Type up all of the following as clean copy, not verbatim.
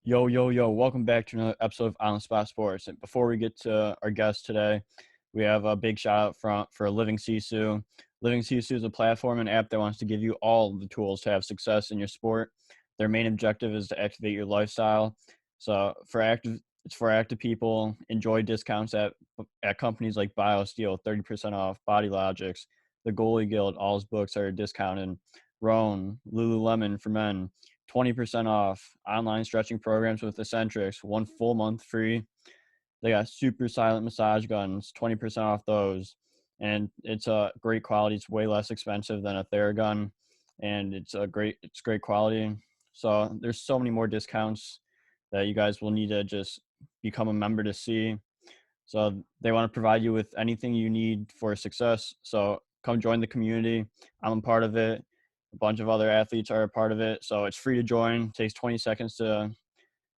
Yo, yo, yo, welcome back to another episode of On the Spot Sports. And before we get to our guest today, we have a big shout out for Living Sisu. Living Sisu is a platform and app that wants to give you all the tools to have success in your sport. Their main objective is to activate your lifestyle. So it's for active people. Enjoy discounts at companies like BioSteel, 30% off, Body Logics, the Goalie Guild, all his books are discounted. Roan, Lululemon for men, 20% off, online stretching programs with Eccentrics, 1 full month free. They got super silent massage guns, 20% off those. And it's a great quality. It's way less expensive than a Theragun, and it's great quality. So there's so many more discounts that you guys will need to just become a member to see. So they want to provide you with anything you need for success. So come join the community. I'm a part of it. A bunch of other athletes are a part of it. So it's free to join. It takes 20 seconds to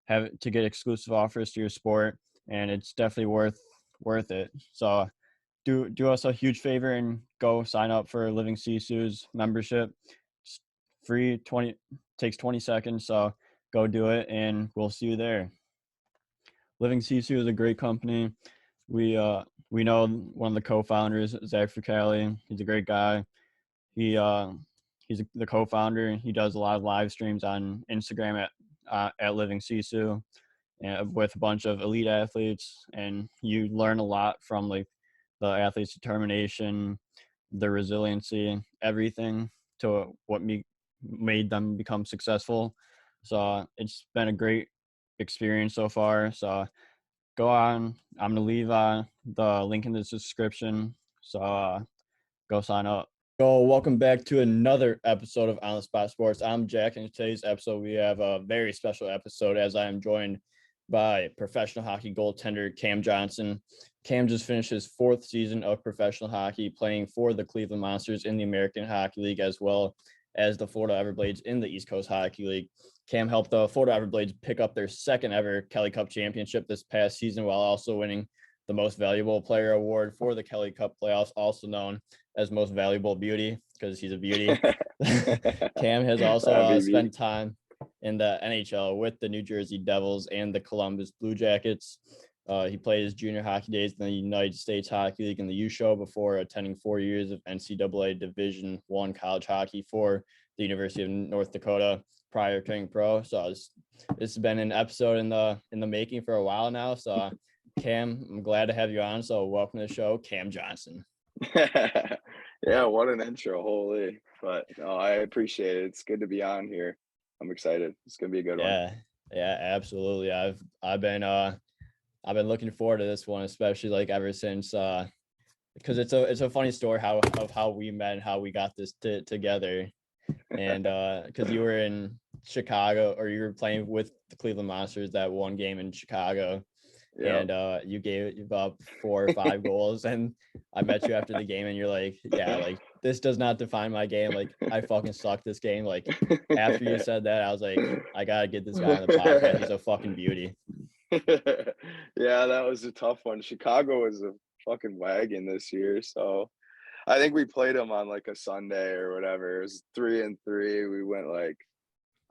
get exclusive offers to your sport, and it's definitely worth it. So do us a huge favor and go sign up for Living Sisu's membership. It's free, takes 20 seconds. So go do it, and we'll see you there. Living Sisu is a great company. We know one of the co-founders, Zach Fricali. He's a great guy. He's the co-founder. He does a lot of live streams on Instagram at Living Sisu, and with a bunch of elite athletes, and you learn a lot from like the athletes' determination, their resiliency, everything to what made them become successful. So it's been a great experience so far. So go on. I'm gonna leave the link in the description. So go sign up. So welcome back to another episode of On the Spot Sports. I'm Jack, and in today's episode we have a very special episode as I am joined by professional hockey goaltender Cam Johnson. Cam just finished his 4th season of professional hockey, playing for the Cleveland Monsters in the American Hockey League as well as the Florida Everblades in the East Coast Hockey League. Cam helped the Florida Everblades pick up their 2nd ever Kelly Cup championship this past season, while also winning the Most Valuable Player Award for the Kelly Cup playoffs, also known as Most Valuable Beauty, because he's a beauty. Cam has also spent time in the NHL with the New Jersey Devils and the Columbus Blue Jackets. He played his junior hockey days in the United States Hockey League in the U-Show before attending 4 years of NCAA Division I college hockey for the University of North Dakota prior to turning pro. So this has been an episode in the making for a while now. So Cam, I'm glad to have you on. So welcome to the show, Cam Johnson. Yeah, what an intro, holy. But no, I appreciate it. It's good to be on here. I'm excited. It's gonna be a good one. Yeah, absolutely. I've been looking forward to this one, especially like ever since because it's a funny story of how we met and how we got this together. And because you were in Chicago, or you were playing with the Cleveland Monsters that one game in Chicago. Yep. And you gave up 4 or 5 goals, and I met you after the game, and you're like, yeah, like this does not define my game. Like I fucking suck this game. Like after you said that, I was like, I gotta get this guy on the podcast. He's a fucking beauty. Yeah, that was a tough one. Chicago was a fucking wagon this year, so I think we played them on like a Sunday or whatever. It was 3-3. We went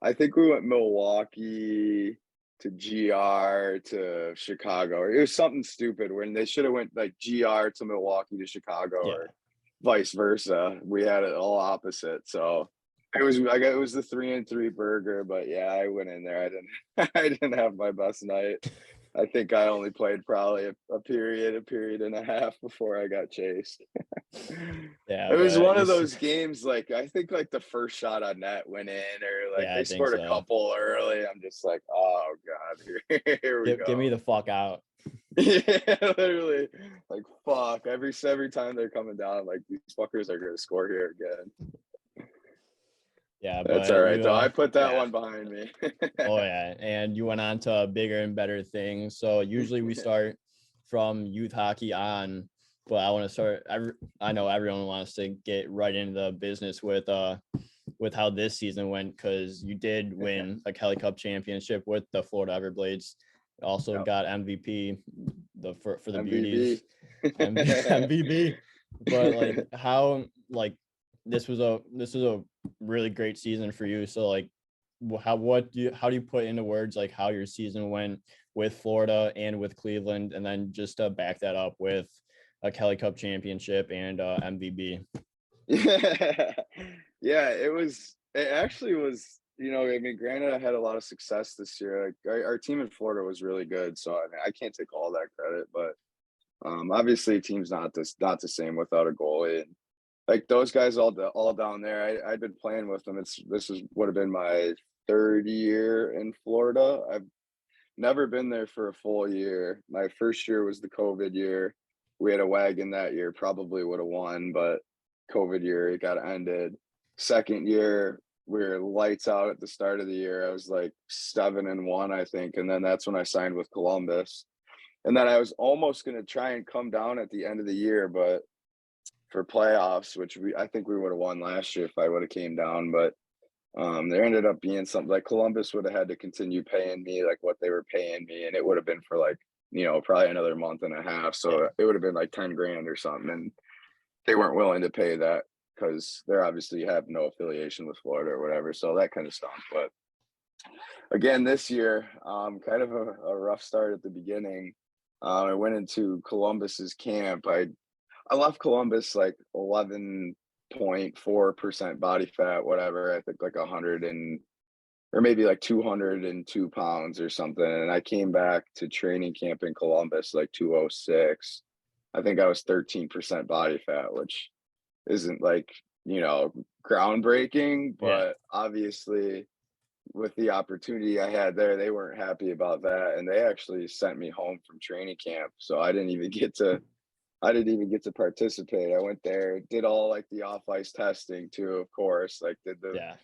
I think we went Milwaukee to GR to Chicago. It was something stupid when they should have went like GR to Milwaukee to Chicago, or vice versa. We had it all opposite. So it was the 3-3 burger, but yeah, I went in there. I didn't have my best night. I think I only played probably a period and a half before I got chased. Yeah, it was one of those games, like I think like the first shot on net went in, or like they scored a couple early. I'm just like, oh god, here we go. Get me the fuck out. Yeah, literally, like fuck. Every time they're coming down, like these fuckers are gonna score here again. Yeah, that's all right. Though I put that one behind me. Oh yeah, and you went on to bigger and better things. So usually we start from youth hockey on, but I want to start. I know everyone wants to get right into the business with how this season went, because you did win a Kelly Cup championship with the Florida Everblades. Also got MVP for the MVP. Beauties. MVP. But like how like this was a really great season for you. So like how do you put into words like how your season went with Florida and with Cleveland, and then just to back that up with a Kelly Cup championship and MVP? Yeah. Yeah, it actually was, I mean, granted, I had a lot of success this year. Like our team in Florida was really good, so I mean, I can't take all that credit, but obviously, team's not the same without a goalie. And like those guys all down there, I'd been playing with them. This is would have been my third year in Florida. I've never been there for a full year. My first year was the COVID year. We had a wagon that year, probably would have won, but COVID year it got ended. Second year, we were lights out at the start of the year. I was like 7-1, I think, and then that's when I signed with Columbus. And then I was almost going to try and come down at the end of the year, but for playoffs, which I think we would have won last year if I would have came down. But there ended up being something like Columbus would have had to continue paying me like what they were paying me, and it would have been for like probably another month and a half. Yeah. So it would have been like 10 grand or something, and they weren't willing to pay that because they're obviously have no affiliation with Florida or whatever. So that kind of stunk. But again, this year, kind of a rough start at the beginning. I went into Columbus's camp. I left Columbus like 11.4% body fat, whatever. I think like 100 and or maybe like 202 pounds or something. And I came back to training camp in Columbus like 206. I think I was 13% body fat, which isn't like, groundbreaking, Yeah. but obviously with the opportunity I had there, they weren't happy about that. And they actually sent me home from training camp. So I didn't even get to participate. I went there, did all like the off ice testing too, of course, like did the Yeah.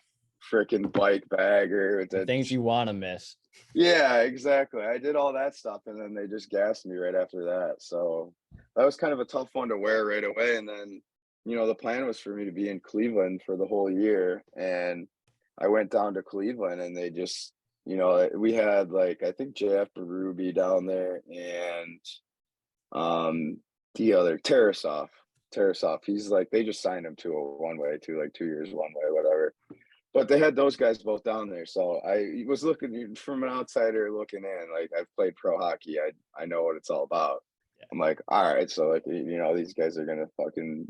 freaking bike bagger with The the things you want to miss. yeah, exactly. I did all that stuff and then they just gassed me right after that. So that was kind of a tough one to wear right away. And then, the plan was for me to be in Cleveland for the whole year. And I went down to Cleveland and they just, we had like I think JF Berube down there and um the other Tarasov. He's like they just signed him to a one way to like 2 years one way, whatever. But they had those guys both down there. So I was looking from an outsider looking in, like I've played pro hockey. I know what it's all about. Yeah. I'm like, all right, so like these guys are gonna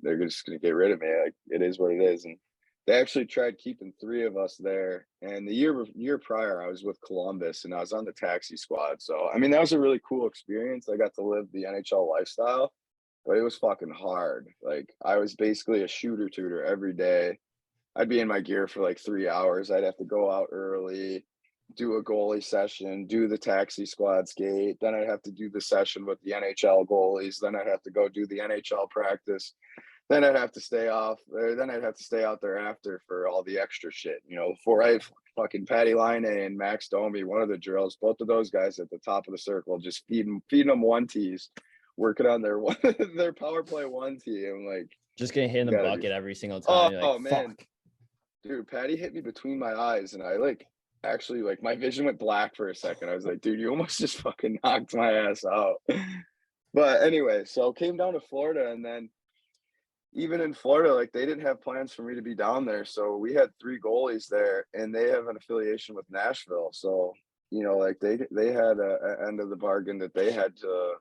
they're just gonna get rid of me. Like it is what it is. And they actually tried keeping three of us there. And the year prior, I was with Columbus and I was on the taxi squad. So I mean that was a really cool experience. I got to live the NHL lifestyle, but it was fucking hard. Like I was basically a shooter tutor every day. I'd be in my gear for like 3 hours. I'd have to go out early, do a goalie session, do the taxi squad skate. Then I'd have to do the session with the NHL goalies. Then I'd have to go do the NHL practice. Then I'd have to stay off. Then I'd have to stay out there after for all the extra shit. Before I fucking Patty Line and Max Domi, one of the drills, both of those guys at the top of the circle, just feeding them one tees, working on their their power play one tee. I'm like, Just getting hit in you the gotta be. bucket every single time. You're like, Oh man, fuck. dude, Patty hit me between my eyes, and I like actually like my vision went black for a second. I was like, dude, you almost just fucking knocked my ass out. But anyway, so came down to Florida, and then even in Florida, like they didn't have plans for me to be down there. So we had three goalies there, and they have an affiliation with Nashville. So like they had a end of the bargain that they had to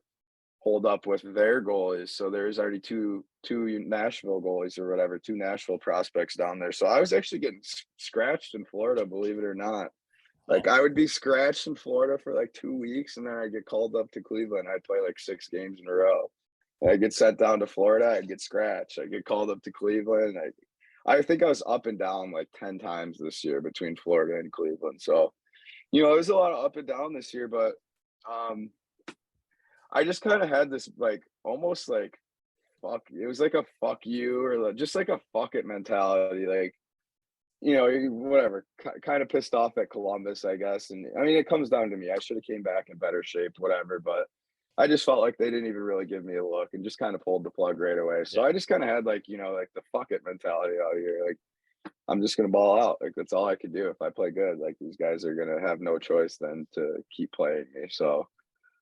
hold up with their goalies. So there's already two Nashville goalies or whatever, two Nashville prospects down there. So I was actually getting scratched in Florida, believe it or not. Like Oh, I would be scratched in Florida for like 2 weeks, and then I'd get called up to Cleveland. I'd play like 6 games in a row. I get sent down to Florida, I'd get scratched. I get called up to Cleveland. I think I was up and down like 10 times this year between Florida and Cleveland. So, it was a lot of up and down this year, but um I just kind of had this like almost like fuck. It was like a fuck you or like, just like a fuck it mentality. Like whatever. Kind of pissed off at Columbus, I guess. And I mean, it comes down to me. I should have came back in better shape, whatever. But I just felt like they didn't even really give me a look and just kind of pulled the plug right away. So yeah. I just kind of had like like the fuck it mentality out here. Like I'm just gonna ball out. Like that's all I could do if I play good. Like these guys are gonna have no choice then to keep playing me. So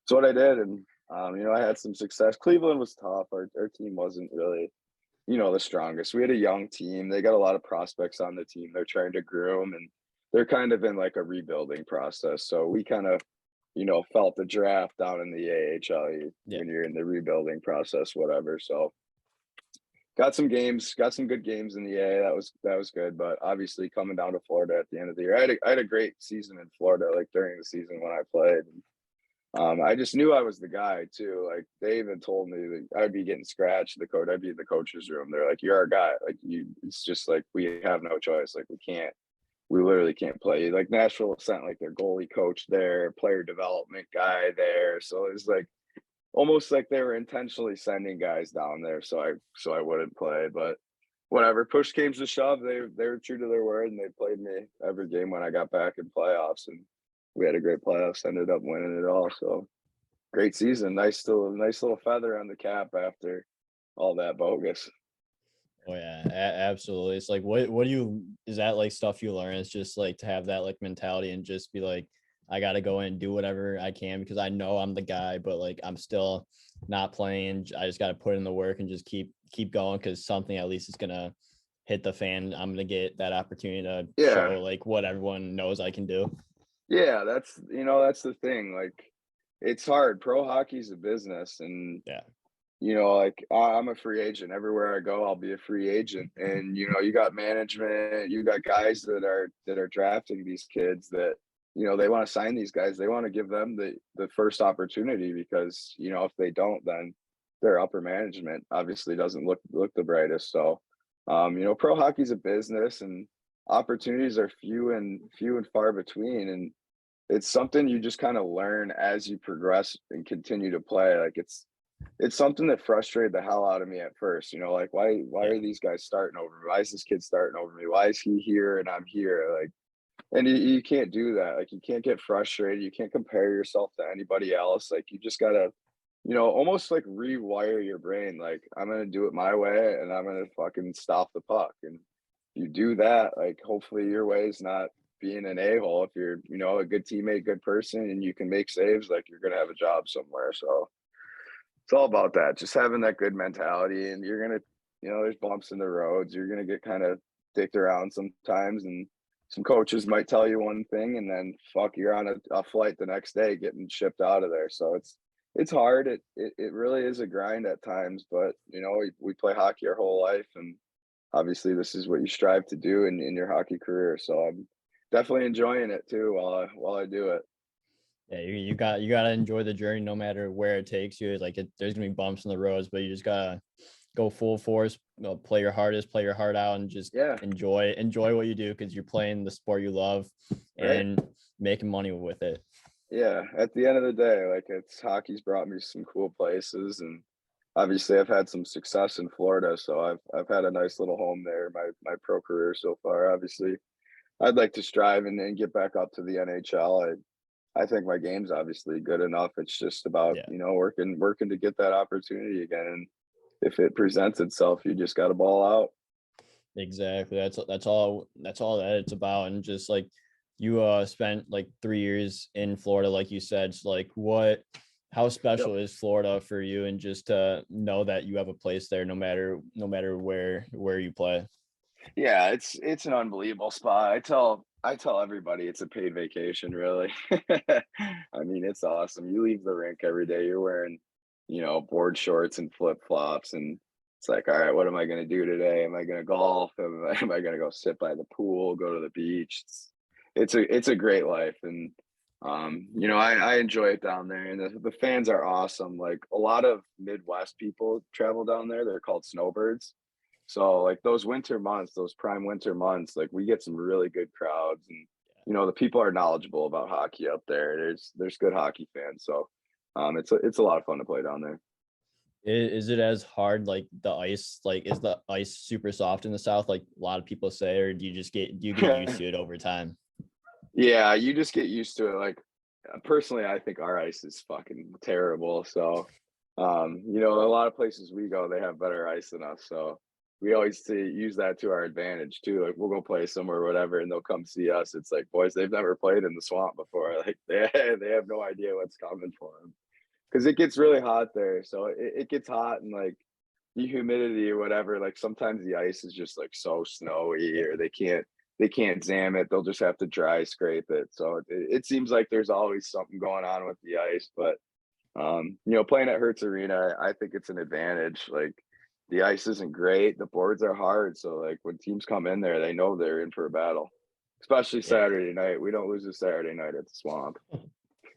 that's what I did, and I had some success. Cleveland was tough. Our team wasn't really, the strongest. We had a young team. They got a lot of prospects on the team. They're trying to groom, and they're kind of in like a rebuilding process. So we kind of, felt the draft down in the AHL Yeah. when you're in the rebuilding process, whatever. So got some games, got some good games in the A. That was good. But obviously coming down to Florida at the end of the year, I had a great season in Florida, like during the season when I played. I just knew I was the guy too. Like they even told me that I'd be getting scratched. I'd be in the coach's room. They're like, "You're our guy. Like you, it's just like we have no choice. Like we literally can't play." Like Nashville sent like their goalie coach there, player development guy there. So it's like almost like they were intentionally sending guys down there so I wouldn't play. But whatever, push came to shove, they were true to their word and they played me every game when I got back in playoffs, and we had a great playoffs, ended up winning it all. So great season. Nice little feather on the cap after all that bogus. Oh yeah, absolutely. It's like what do you is that like stuff you learn? It's just like to have that like mentality and just be like, I gotta go in and do whatever I can because I know I'm the guy, but like I'm still not playing. I just gotta put in the work and just keep going because something at least is gonna hit the fan. I'm gonna get that opportunity to Yeah. show like what everyone knows I can do. Yeah, that's the thing. Like it's hard. Pro hockey's a business, and Yeah. like I'm a free agent. Everywhere I go, I'll be a free agent. And you got management, you got guys that are drafting these kids that they want to sign these guys. They want to give them the first opportunity because if they don't, then their upper management obviously doesn't look the brightest. So, pro hockey's a business, and opportunities are few and far between. And it's something you just kind of learn as you progress and continue to play. Like it's something that frustrated the hell out of me at first. Like why Yeah. are these guys starting over me? Why is this kid starting over me? Why is he here and I'm here? Like, and you can't do that. Like you can't get frustrated. You can't compare yourself to anybody else. Like you just gotta, almost like rewire your brain. Like I'm gonna do it my way and I'm gonna fucking stop the puck. And you do that, like hopefully your way is not being an a-hole. If you're, a good teammate, good person, and you can make saves, like you're gonna have a job somewhere. So it's all about that, just having that good mentality. And you're gonna, there's bumps in the roads. You're gonna get kind of dicked around sometimes, and some coaches might tell you one thing, and then fuck, you're on a flight the next day getting shipped out of there. So it's hard. It really is a grind at times, but we play hockey our whole life, and obviously this is what you strive to do in your hockey career. So I'm definitely enjoying it too while I do it. Yeah, you gotta enjoy the journey no matter where it takes you. Like there's gonna be bumps in the roads, but you just gotta go full force, play your hardest, play your heart out, and just Yeah, enjoy what you do because you're playing the sport you love right. and making money with it. Yeah, at the end of the day, like it's hockey's brought me some cool places, and obviously I've had some success in Florida, so I've had a nice little home there. My pro career so far. Obviously, I'd like to strive and get back up to the NHL. I think my game's obviously good enough. It's just about Yeah, working to get that opportunity again, and if it presents itself, you just got to ball out. exactly. That's all that it's about. And just like you spent like 3 years in Florida, like you said. So like how Yep. special is Florida for you and just to know that you have a place there no matter where you play. Yeah, it's an unbelievable spot. I tell everybody it's a paid vacation, really. I mean, it's awesome. You leave the rink every day, you're wearing, board shorts and flip-flops, and it's like, all right, what am I gonna do today? Am I gonna golf? Am I gonna go sit by the pool, go to the beach? It's a great life. And I enjoy it down there, and the fans are awesome. Like a lot of Midwest people travel down there, they're called snowbirds. So like those winter months, those prime winter months, like we get some really good crowds, and the people are knowledgeable about hockey up there. There's good hockey fans, so it's a lot of fun to play down there. Is it as hard like the ice? Like, is the ice super soft in the South, like a lot of people say, or do you get used to it over time? Yeah, you just get used to it. Like personally, I think our ice is fucking terrible. So a lot of places we go, they have better ice than us. So we always use that to our advantage too. Like we'll go play somewhere, or whatever, and they'll come see us. It's like, boys, they've never played in the swamp before. Like they have no idea what's coming for them because it gets really hot there. So it gets hot, and like the humidity or whatever. Like sometimes the ice is just like so snowy, Yeah. or they can't zam it. They'll just have to dry scrape it. So it seems like there's always something going on with the ice. But playing at Hertz Arena, I think it's an advantage. Like the ice isn't great, the boards are hard. So like when teams come in there, they know they're in for a battle. Especially Yeah. Saturday night. We don't lose a Saturday night at the Swamp.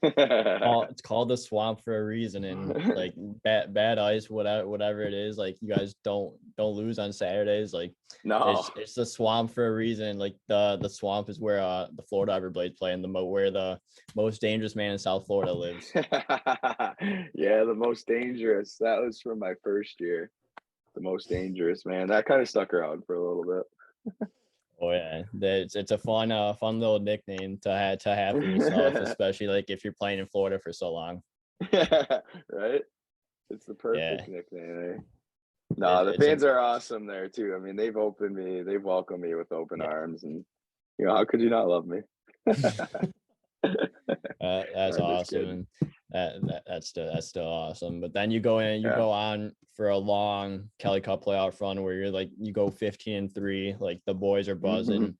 It's called the Swamp for a reason, and like bad ice, whatever it is, like you guys don't lose on Saturdays. Like No. it's the Swamp for a reason. Like the Swamp is where the Florida Everblades play, and where the most dangerous man in South Florida lives. Yeah, the most dangerous. That was from my first year. The most dangerous, man. That kind of stuck around for a little bit. Oh yeah, it's a fun little nickname to have for yourself, especially like if you're playing in Florida for so long. Yeah, right? It's the Yeah, perfect nickname. No, the it's fans an are awesome there too. I mean, they've welcomed me with open yeah. arms, and how could you not love me? That's I'm just awesome, kidding. and that's still awesome. But then you go in, you Yeah. go on for a long Kelly Cup playoff run where you go 15-3, like the boys are buzzing.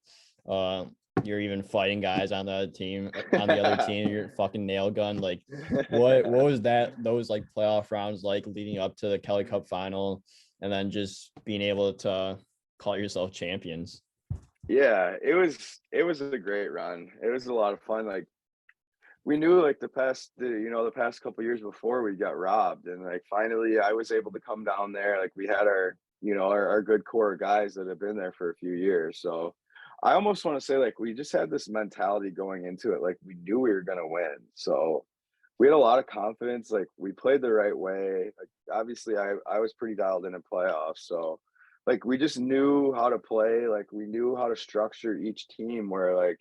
Uh, you're even fighting guys on the other team. You're fucking nail gun. Like, what was those like playoff rounds like leading up to the Kelly Cup final, and then just being able to call yourself champions? Yeah, it was a great run. It was a lot of fun. Like we knew like the past couple years before we got robbed, and like finally I was able to come down there. Like we had our good core guys that have been there for a few years. So I almost want to say like we just had this mentality going into it. Like we knew we were gonna win. So we had a lot of confidence. Like we played the right way. Like obviously I was pretty dialed in playoffs. So like we just knew how to play. Like we knew how to structure each team where like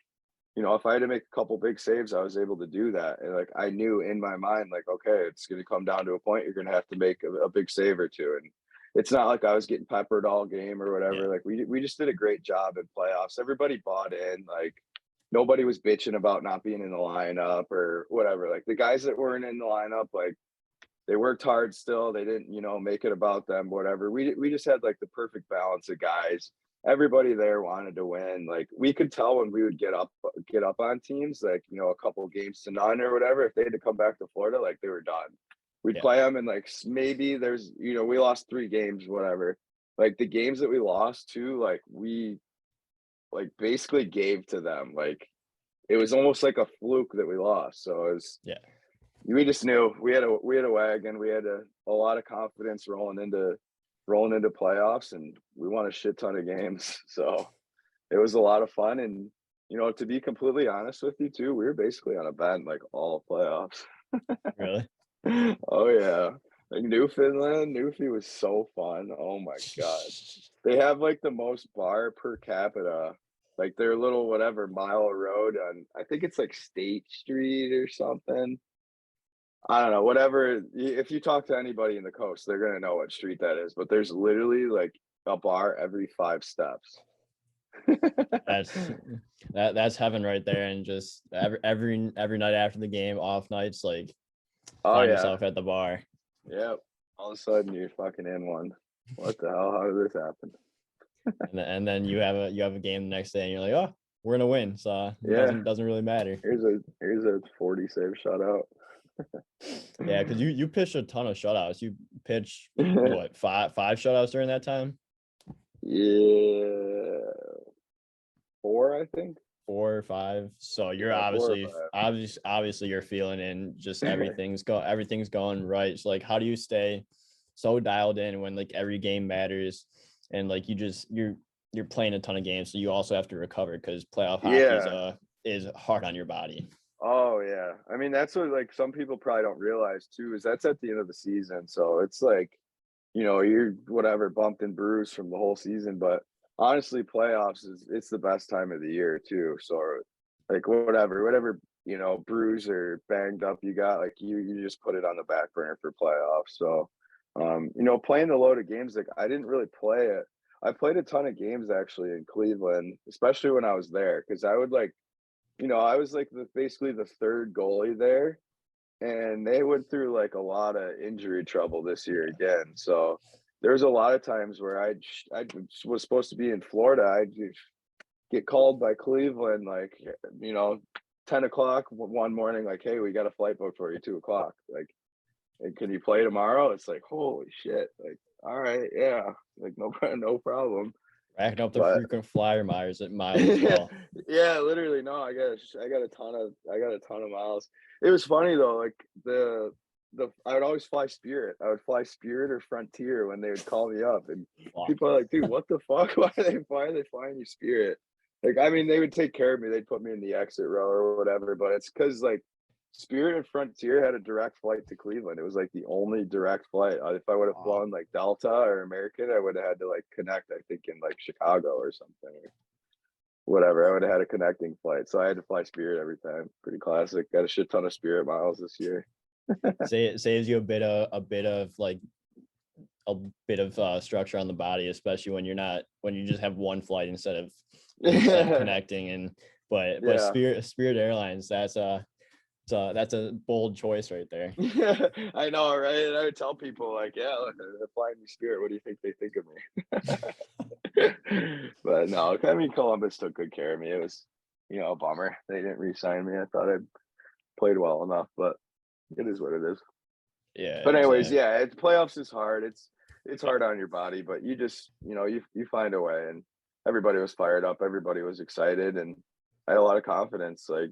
if I had to make a couple big saves, I was able to do that. And like I knew in my mind, like, okay, it's gonna come down to a point you're gonna have to make a big save or two. And it's not like I was getting peppered all game or Yeah, whatever. Like we just did a great job in playoffs. Everybody bought in, like nobody was bitching about not being in the lineup or whatever. Like the guys that weren't in the lineup, like they worked hard still. They didn't, make it about them, whatever. We just had like the perfect balance of guys. Everybody there wanted to win. Like we could tell when we would get up on teams, like, a couple games to none or whatever, if they had to come back to Florida, like they were done. We'd yeah, play them and like maybe we lost 3 games, whatever. Like the games that we lost to, like we like basically gave to them. Like it was almost like a fluke that we lost. So yeah. we just knew we had a wagon. We had a lot of confidence rolling into playoffs, and we won a shit ton of games. So it was a lot of fun. And to be completely honest with you too, we were basically on a bend like all playoffs. Really? Oh yeah. Like Newfie was so fun. Oh my god. They have like the most bar per capita. Like their little whatever mile of road on, I think it's like State Street or something. I don't know, whatever. If you talk to anybody in the coast, they're gonna know what street that is. But there's literally like a bar every 5 steps. That's that's heaven right there. And just every night after the game, off nights, like Oh find yeah, yourself at the bar. yep. All of a sudden you're fucking in one. What the hell? How did this happen? And then you have a game the next day, and you're like, oh, we're gonna win. So it Yeah, doesn't really matter. here's a 40 save shutout. Yeah, because you pitched a ton of shutouts. You pitched what, five shutouts during that time? Yeah, 4, I think. 4 or 5. So you're Yeah, 4 or obviously you're feeling in, just 5. everything's going right. So like, how do you stay so dialed in when like every game matters, and like you're playing a ton of games, so you also have to recover because playoff hockey Yeah. is hard on your body. Oh yeah. I mean, that's what like some people probably don't realize too, is that's at the end of the season. So it's like, you're whatever bumped and bruised from the whole season. But honestly, playoffs it's the best time of the year too. So like whatever, bruise or banged up you got, like you just put it on the back burner for playoffs. So playing the load of games, like I didn't really play it. I played a ton of games actually in Cleveland, especially when I was there, because I would like I was like basically the third goalie there, and they went through like a lot of injury trouble this year again. So there was a lot of times where I was supposed to be in Florida. get called by Cleveland, like, 10 o'clock one morning, like, hey, we got a flight booked for you, 2 o'clock. Like, and can you play tomorrow? It's like, holy shit. Like, all right, yeah. Like, no, no problem. Racking up the But frequent flyer miles as yeah, well. yeah, literally, no, I got a ton of miles. It was funny though, like the I would always fly Spirit. I would fly Spirit or Frontier when they would call me up, and Fuck. people are like, "Dude, what the fuck? Why are they flying you Spirit?" Like, I mean, they would take care of me. They'd put me in the exit row or whatever, but it's because like Spirit and Frontier had a direct flight to Cleveland. It was like the only direct flight. If I would have Wow. flown like Delta or American, I would have had to like connect. I think in like Chicago or something. Whatever. I would have had a connecting flight, so I had to fly Spirit every time. Pretty classic. Got a shit ton of Spirit miles this year. Saves you a bit of structure on the body, especially when you just have one flight instead of Yeah, connecting. And but yeah, Spirit Airlines, that's a bold choice right there. yeah. I know, right? And I would tell people like, "Yeah, look, they're flying me Spirit. What do you think they think of me?" But no, I mean, Columbus took good care of me. It was, a bummer they didn't re-sign me. I thought I'd played well enough, but it is what it is. Yeah, But anyways, exactly. yeah, playoffs is hard. It's hard on your body, but you just you find a way. And everybody was fired up. Everybody was excited, and I had a lot of confidence. Like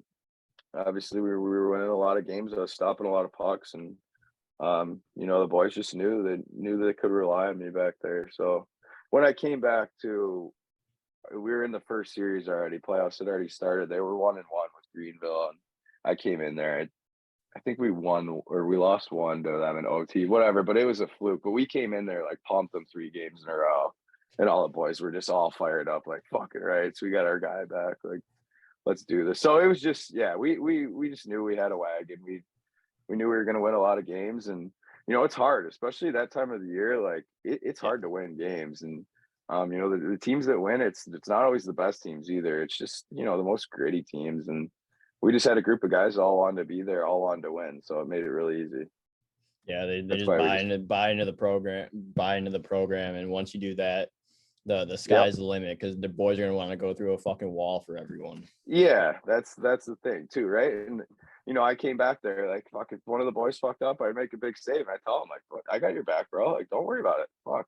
obviously we were winning a lot of games. I was stopping a lot of pucks, and the boys just knew they could rely on me back there. So when I came back to, we were in the first series already. Playoffs had already started. They were 1-1 with Greenville, and I came in there. I think we won or we lost one to them in OT, whatever, but it was a fluke. But we came in there, like, pumped them 3 games in a row, and all the boys were just all fired up, like, "Fuck it, right? So we got our guy back, like, let's do this." So it was just, yeah, we just knew we had a wagon. We knew we were gonna win a lot of games, and, it's hard, especially that time of the year, like, it's Yeah, hard to win games, and, the teams that win, it's not always the best teams either. It's just, the most gritty teams, and we just had a group of guys all wanted to be there, all wanted to win, so it made it really easy. yeah. They That's just why we just buy into the program, and once you do that, the Yep. sky's the limit because the boys are gonna want to go through a fucking wall for everyone. Yeah, that's the thing too, right? And, I came back there, like, fuck, if one of the boys fucked up, I'd make a big save, and I tell him, like, "Look, I got your back, bro, like, don't worry about it. Fuck.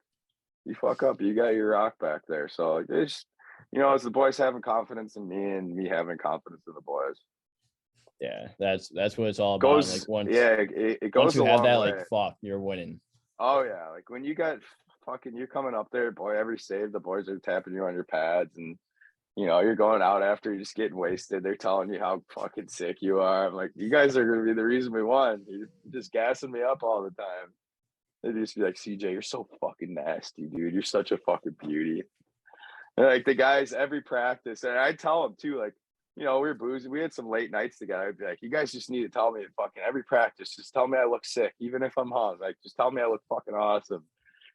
You fuck up, you got your rock back there." So, like, it's it's the boys having confidence in me and me having confidence in the boys. Yeah, that's what it's all about. Like Goes once Yeah, it once goes you a have long that, like way. fuck, you're winning. Oh, yeah, like, when you got fucking you coming up there, boy, every save, the boys are tapping you on your pads, and, you're going out after you're just getting wasted. They're telling you how fucking sick you are. I'm like, "You guys are gonna be the reason we won. You're just gassing me up all the time." They'd just be like, "CJ, you're so fucking nasty, dude. You're such a fucking beauty." And, like, the guys every practice, and I tell them too, like, we were boozing. We had some late nights together. I'd be like, "You guys just need to tell me fucking every practice. Just tell me I look sick, even if I'm hung. Like, just tell me I look fucking awesome."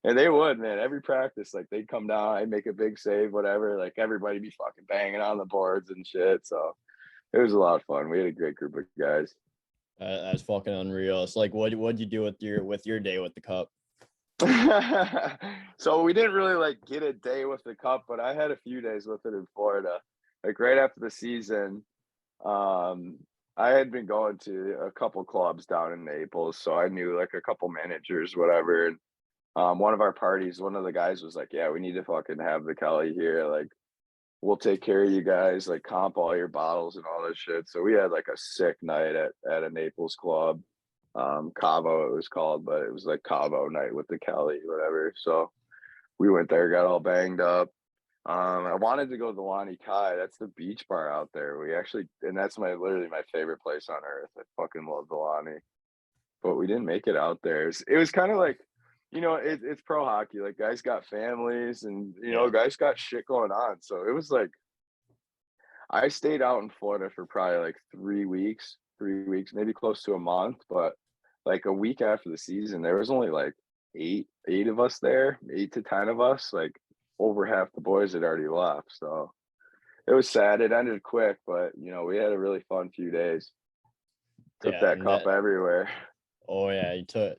And they would, man. Every practice, like, they'd come down, I'd make a big save, whatever. Like, everybody be fucking banging on the boards and shit. So it was a lot of fun. We had a great group of guys. That's fucking unreal. It's like what'd you do with your day with the cup? So we didn't really like get a day with the cup, but I had a few days with it in Florida. Like right after the season, um, I had been going to a couple clubs down in Naples, so I knew like a couple managers, whatever. And one of our parties, one of the guys was like, "Yeah, we need to fucking have the Kelly here. Like, we'll take care of you guys, like comp all your bottles and all this shit." So we had like a sick night at a Naples club. Cavo it was called, but it was like Cavo night with the Kelly, whatever. So we went there, got all banged up. I wanted to go to the Lani Kai. That's the beach bar out there. And that's literally my favorite place on earth. I fucking love the Lani, but we didn't make it out there. It was kind of like, it's pro hockey. Like guys got families, and Yeah. guys got shit going on. So it was like I stayed out in Florida for probably like 3 weeks, maybe close to a month. But like a week after the season, there was only like eight of us there, 8 to 10 of us. Like over half the boys had already left. So it was sad. It ended quick, but we had a really fun few days. Took Yeah, that and cup that everywhere. oh yeah, you took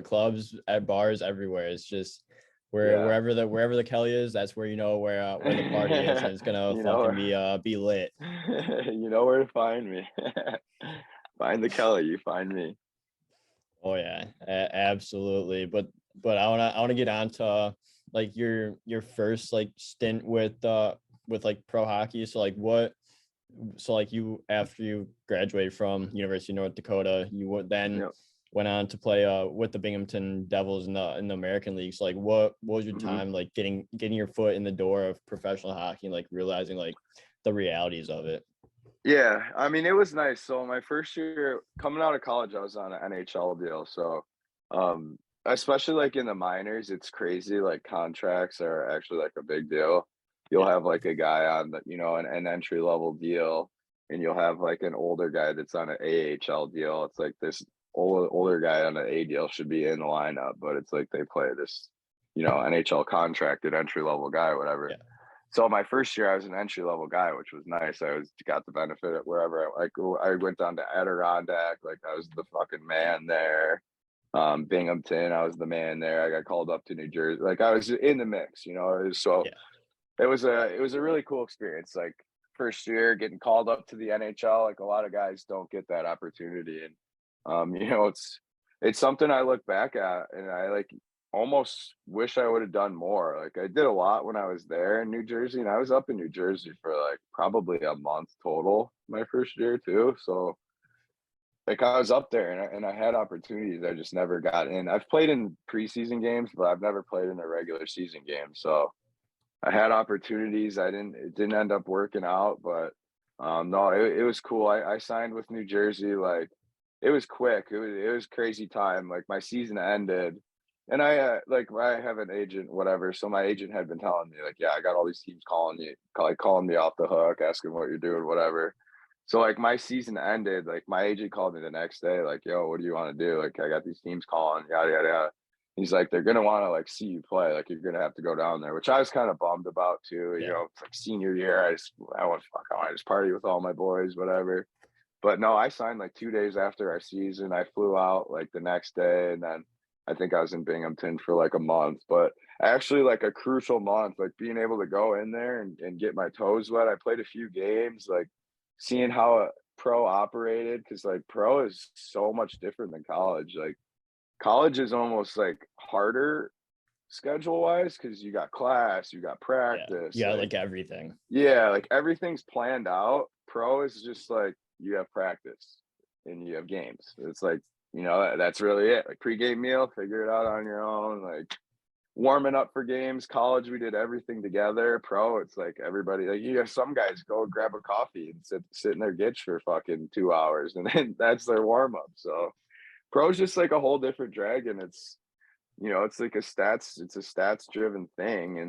clubs at bars everywhere. It's just Yeah. wherever the Kelly is, that's where where the party is, and it's gonna You know, fucking be lit. you know where to find me. Find the Kelly, you find me. Oh yeah, absolutely. But I wanna get on to like your first like stint with like pro hockey. So like you after you graduated from University of North Dakota, you would then Yep. went on to play with the Binghamton Devils in the American League. So like what was your Mhm. time like getting your foot in the door of professional hockey and like realizing like the realities of it? Yeah, I mean, it was nice. So my first year coming out of college, I was on an NHL deal. So, especially like in the minors, it's crazy. Like contracts are actually like a big deal. You'll Yeah. have like a guy on the, an entry level deal, and you'll have like an older guy that's on an AHL deal. It's like this older guy on an A deal should be in the lineup, but it's like they play this, NHL contracted entry level guy, whatever. Yeah. So my first year, I was an entry level guy, which was nice. Got the benefit of wherever I went down to Adirondack, like I was the fucking man there. Binghamton, I was the man there. I got called up to New Jersey, like I was in the mix. So Yeah. it was a really cool experience. Like first year getting called up to the NHL, like a lot of guys don't get that opportunity, and it's something I look back at, and I like almost wish I would have done more. Like I did a lot when I was there in New Jersey, and I was up in New Jersey for like probably a month total my first year too. So like I was up there, and I had opportunities. I just never got in. I've played in preseason games, but I've never played in a regular season game. So I had opportunities. It didn't end up working out, but no, it was cool. I signed with New Jersey. Like it was quick. It was crazy time. Like my season ended, and I have an agent, whatever. So my agent had been telling me like, yeah, I got all these teams calling me off the hook, asking what you're doing, whatever. So like my season ended. Like my agent called me the next day, like, yo, what do you want to do? Like I got these teams calling, yada yada yada. He's like, they're gonna want to like see you play. Like you're gonna have to go down there, which I was kind of bummed about too. Yeah. It's like senior year. I want to just party with all my boys, whatever. But no, I signed like 2 days after our season. I flew out like the next day, and then I think I was in Binghamton for like a month. But actually, like a crucial month, like being able to go in there and get my toes wet. I played a few games, like seeing how a pro operated, because like pro is so much different than college. Like college is almost like harder schedule wise because you got class, you got Yeah. practice, Yeah, like like everything. yeah, like everything's planned out. Pro is just like you have practice and you have games. It's like, that's really it. Like pregame meal, figure it out on your own. Like warming up for games. College, we did everything together. Pro, it's like everybody, like you have some guys go grab a coffee and sit in their gitch for fucking 2 hours, and then that's their warm up. So pro's just like a whole different dragon. It's like it's a stats driven thing.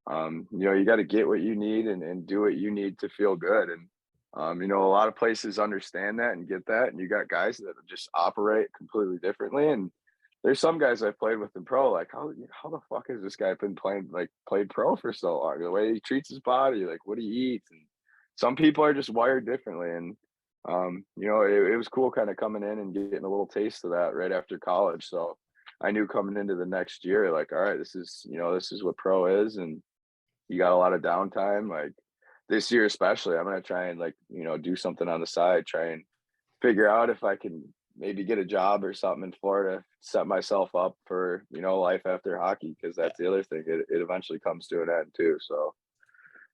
And you got to get what you need and do what you need to feel good. And a lot of places understand that and get that. And you got guys that just operate completely differently. And there's some guys I've played with in pro, like how the fuck has this guy been played pro for so long? The way he treats his body, like what he eats. And some people are just wired differently. And it was cool kind of coming in and getting a little taste of that right after college. So I knew coming into the next year, like, all right, this is what pro is, and you got a lot of downtime. Like this year, especially, I'm gonna try and like, do something on the side, try and figure out if I can maybe get a job or something in Florida, set myself up for, life after hockey, because Yeah. that's the other thing. It eventually comes to an end too. So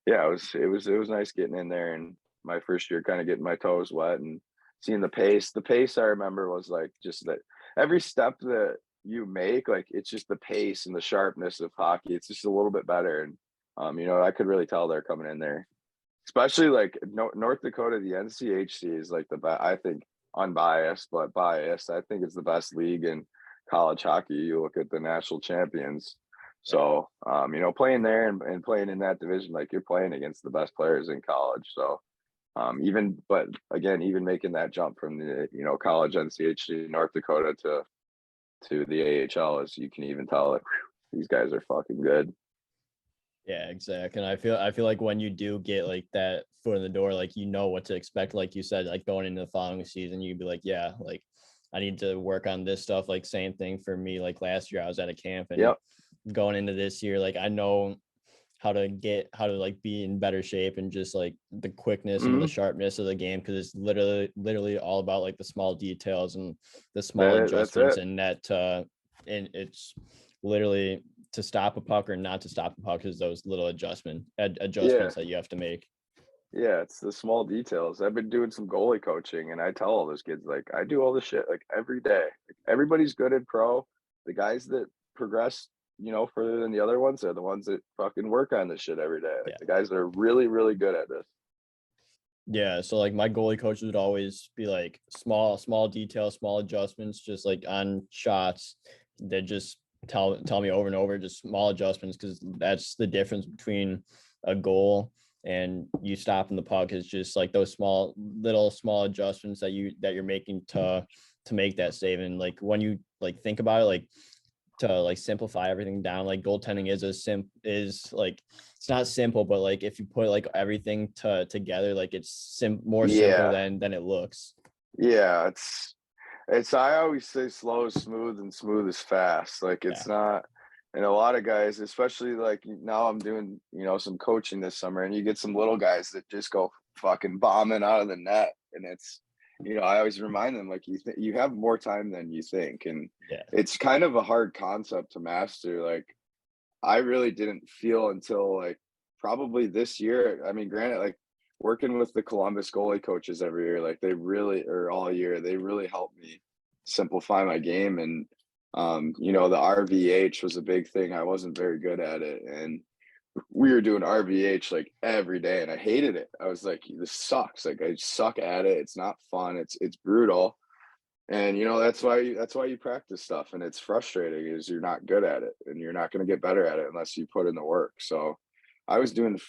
yeah, it was nice getting in there, and my first year kind of getting my toes wet and seeing the pace. The pace I remember was like just that every step that you make, like it's just the pace and the sharpness of hockey. It's just a little bit better. And I could really tell they're coming in there. Especially like North Dakota, the NCHC is like the best, I think, unbiased, but biased. I think it's the best league in college hockey. You look at the national champions. Yeah. So, playing there and playing in that division, like you're playing against the best players in college. So, but again, even making that jump from the, college NCHC North Dakota to the AHL, is you can even tell like these guys are fucking good. Yeah, exactly. And I feel like when you do get like that foot in the door, like you know what to expect. Like you said, like going into the following season, you'd be like, yeah, like I need to work on this stuff. Like same thing for me. Like last year, I was at a camp and Yep. going into this year, like I know how to like be in better shape and just like the quickness and the Mhm. sharpness of the game, because it's literally all about like the small details and the small That's adjustments it. and net and it's literally to stop a puck or not to stop a puck is those little Yeah. adjustments that you have to make. Yeah, it's the small details. I've been doing some goalie coaching, and I tell all those kids, like, I do all this shit, like, every day. Like, everybody's good at pro. The guys that progress, further than the other ones are the ones that fucking work on this shit every day. Like, Yeah. the guys that are really, really good at this. Yeah, so like my goalie coach would always be like small details, small adjustments, just like on shots. They just tell me over and over, just small adjustments, because that's the difference between a goal and you stopping the puck, is just like those small adjustments that you're making to make that save. And like when you like think about it, like to like simplify everything down, like goaltending is like it's not simple, but like if you put like everything together, like it's more simple Yeah. than it looks. Yeah, it's I always say slow is smooth and smooth is fast. Like, Yeah. it's not. And a lot of guys, especially like now I'm doing, some coaching this summer, and you get some little guys that just go fucking bombing out of the net. And I always remind them, like, you have more time than you think. And Yeah. it's kind of a hard concept to master. Like, I really didn't feel until like probably this year. I mean, granted, like, working with the Columbus goalie coaches every year, like, they really, or all year, they really helped me simplify my game. And the RVH was a big thing. I wasn't very good at it, and we were doing RVH like every day, and I hated it. I was like, this sucks. Like, I suck at it. It's not fun. It's brutal. And that's why you practice stuff, and it's frustrating is you're not good at it, and you're not going to get better at it unless you put in the work. So I was doing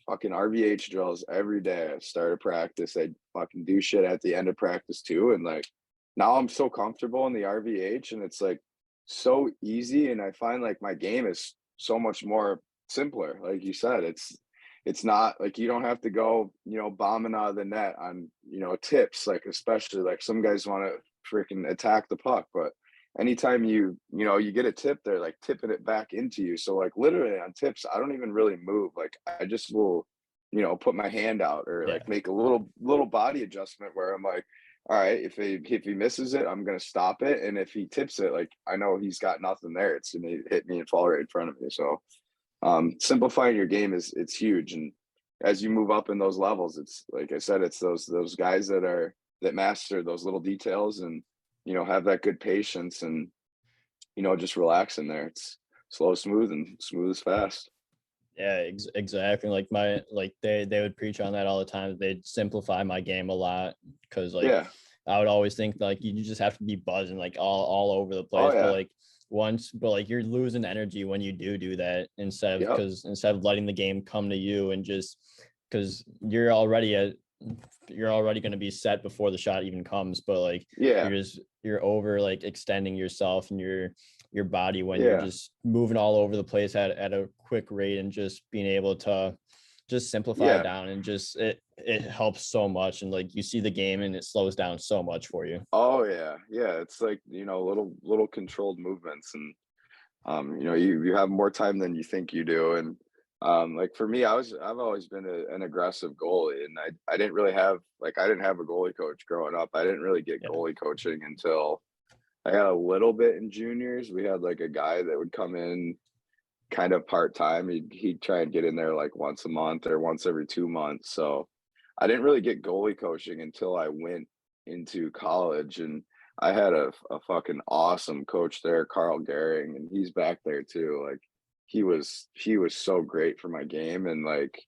fucking RVH drills every day. I started practice. I'd fucking do shit at the end of practice too. And like, now I'm so comfortable in the RVH, and it's like so easy. And I find like my game is so much more simpler. Like you said, it's not like you don't have to go, bombing out of the net on, tips, like, especially like some guys want to freaking attack the puck. But anytime you get a tip, they're like tipping it back into you. So like literally on tips, I don't even really move. Like, I just will, put my hand out or Yeah. like make a little body adjustment where I'm like, all right, if he misses it, I'm gonna stop it. And if he tips it, like, I know he's got nothing there. It's gonna hit me and fall right in front of me. So simplifying your game it's huge. And as you move up in those levels, it's like I said, it's those guys that master those little details, and have that good patience, and just relax in there. It's slow, smooth, and smooth as fast. Yeah, exactly. Like they would preach on that all the time. They'd simplify my game a lot, because like Yeah. I would always think like you just have to be buzzing like all over the Oh place. But yeah. like you're losing energy when you do that, Yep. instead of letting the game come to you, and just because you're already going to be set before the shot even comes. But like Yeah. you're over like extending yourself and your body when you're Yeah. just moving all over the place at a quick rate, and just being able to just simplify it Yeah. down, and just it helps so much. And like you see the game and it slows down so much for you. Oh yeah. Yeah. It's like, little controlled movements. And you have more time than you think you do. And like for me, I've always been an aggressive goalie, and I didn't really have, like, I didn't have a goalie coach growing up. I didn't really get Yeah. goalie coaching until I got a little bit in juniors. We had like a guy that would come in kind of part time. He'd try and get in there like once a month or once every 2 months. So I didn't really get goalie coaching until I went into college. And I had a fucking awesome coach there, Carl Gehring, and he's back there too. Like, he was so great for my game. And like,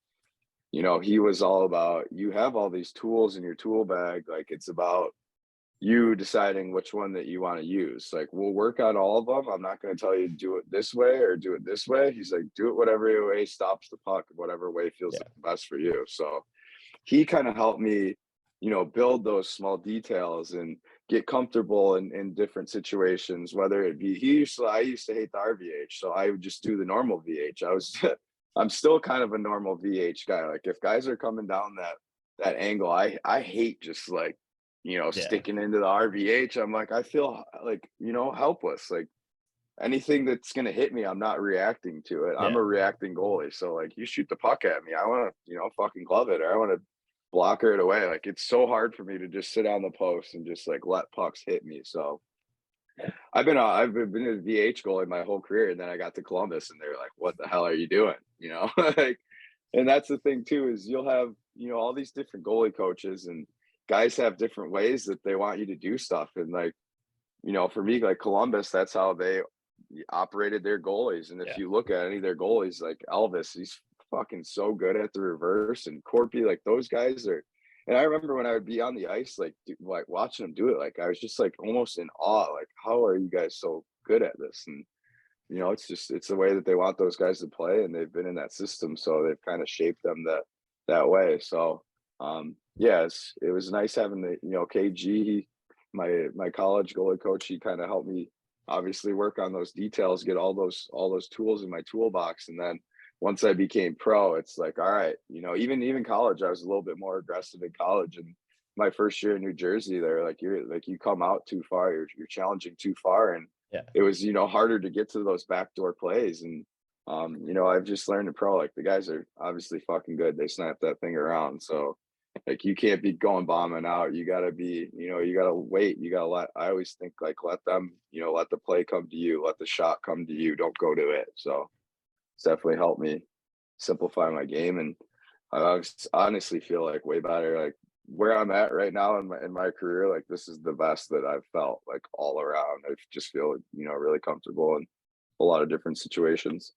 he was all about, you have all these tools in your tool bag. Like, it's about you deciding which one that you want to use. Like, we'll work on all of them. I'm not going to tell you do it this way or do it this way. He's like, do it whatever way stops the puck, whatever way feels Yeah. best for you. So he kind of helped me, build those small details and get comfortable in different situations. Whether it be, I used to hate the RVH, so I would just do the normal VH. I'm still kind of a normal VH guy. Like, if guys are coming down that angle, I hate just like, Yeah. sticking into the RVH. I'm like, I feel like, helpless. Like, anything that's gonna hit me, I'm not reacting to it. I'm Yeah. a reacting goalie, so, like, you shoot the puck at me, I wanna, fucking glove it, or I wanna blocker it away. Like, it's so hard for me to just sit on the post and just, like, let pucks hit me. So I've been a VH goalie my whole career, and then I got to Columbus, and they're like, "What the hell are you doing?" Like, and that's the thing too, is you'll have, all these different goalie coaches, and guys have different ways that they want you to do stuff. And like, for me, like Columbus, that's how they operated their goalies. And if Yeah. you look at any of their goalies, like Elvis, he's fucking so good at the reverse, and Corpy, like those guys are. And I remember when I would be on the ice, like watching them do it, like I was just like almost in awe, like how are you guys so good at this? And it's the way that they want those guys to play, and they've been in that system, so they've kind of shaped them that way. So, yeah, it was nice having the KG, my college goalie coach. He kind of helped me obviously work on those details, get all those tools in my toolbox, and then once I became pro, it's like, all right, even college, I was a little bit more aggressive in college. And my first year in New Jersey, they're like, you come out too far, you're challenging too far, and Yeah. it was harder to get to those backdoor plays. And I've just learned in pro, like the guys are obviously fucking good, they snap that thing around. So like you can't be going bombing out, you gotta be, you gotta wait, you gotta I always think like let them, let the play come to you, let the shot come to you, don't go to it. So it's definitely helped me simplify my game. And honestly feel like way better, like where I'm at right now in my career, like this is the best that I've felt, like all around. I just feel, really comfortable in a lot of different situations.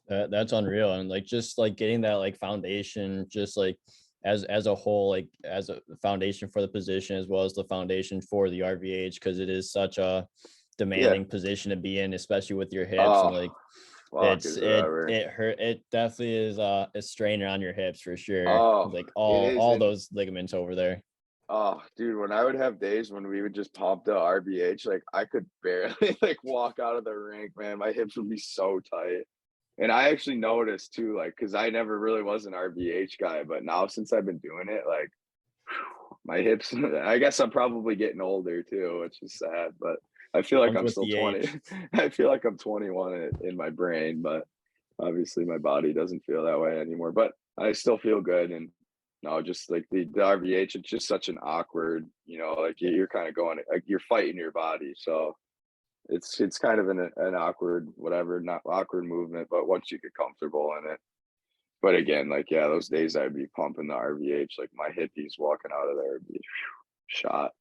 That's unreal. And like just like getting that like foundation, just like as a whole, like as a foundation for the position as well as the foundation for the RVH, because it is such a Yeah. demanding position to be in, especially with your hips. And Oh, like fuck, is it ever. it hurt, it definitely is a strainer on your hips for sure. Oh, Like it is. all And those ligaments over there. oh, dude, when I would have days when we would just pump the RBH, like I could barely like walk out of the rink, man. My hips would be so tight. And I actually noticed too, like, because I never really was an RBH guy, but now since I've been doing it, like my hips, I guess I'm probably getting older too, which is sad, but I feel like Comes I'm with still the 20. age. I feel like I'm 21 in my brain, but obviously my body doesn't feel that way anymore. But I still feel good. And no, just like the RVH, it's just such an awkward, like Yeah. you're kind of going, like you're fighting your body. So it's kind of an awkward, whatever, not awkward movement, but once you get comfortable in it. But again, like, yeah, those days I'd be pumping the RVH, like my hippies walking out of there would be shot.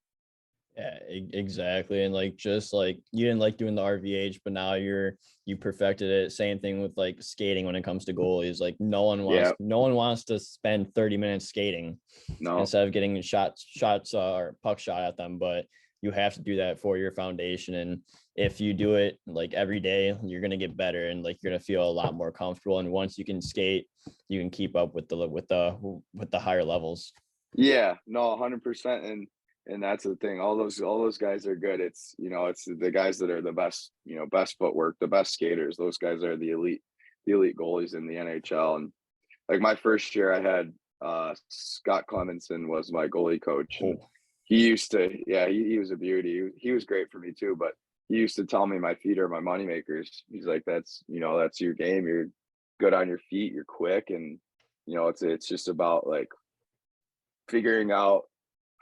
Yeah, exactly. And like just like you didn't like doing the RVH, but now you perfected it. Same thing with like skating when it comes to goalies. Like Yeah, no one wants to spend 30 minutes skating no, instead of getting shots or puck shot at them, but you have to do that for your foundation. And if you do it like every day, you're gonna get better and like you're gonna feel a lot more comfortable. And once you can skate, you can keep up with the higher levels. yeah, no, 100%. And that's the thing. All those guys are good. It's the guys that are the best, best footwork, the best skaters. Those guys are the elite goalies in the NHL. And like my first year, I had Scott Clemenson was my goalie coach, and Oh, he used to, yeah, he was a beauty. He was great for me too, but he used to tell me my feet are my money makers. He's like, that's your game. You're good on your feet. You're quick, and it's just about like figuring out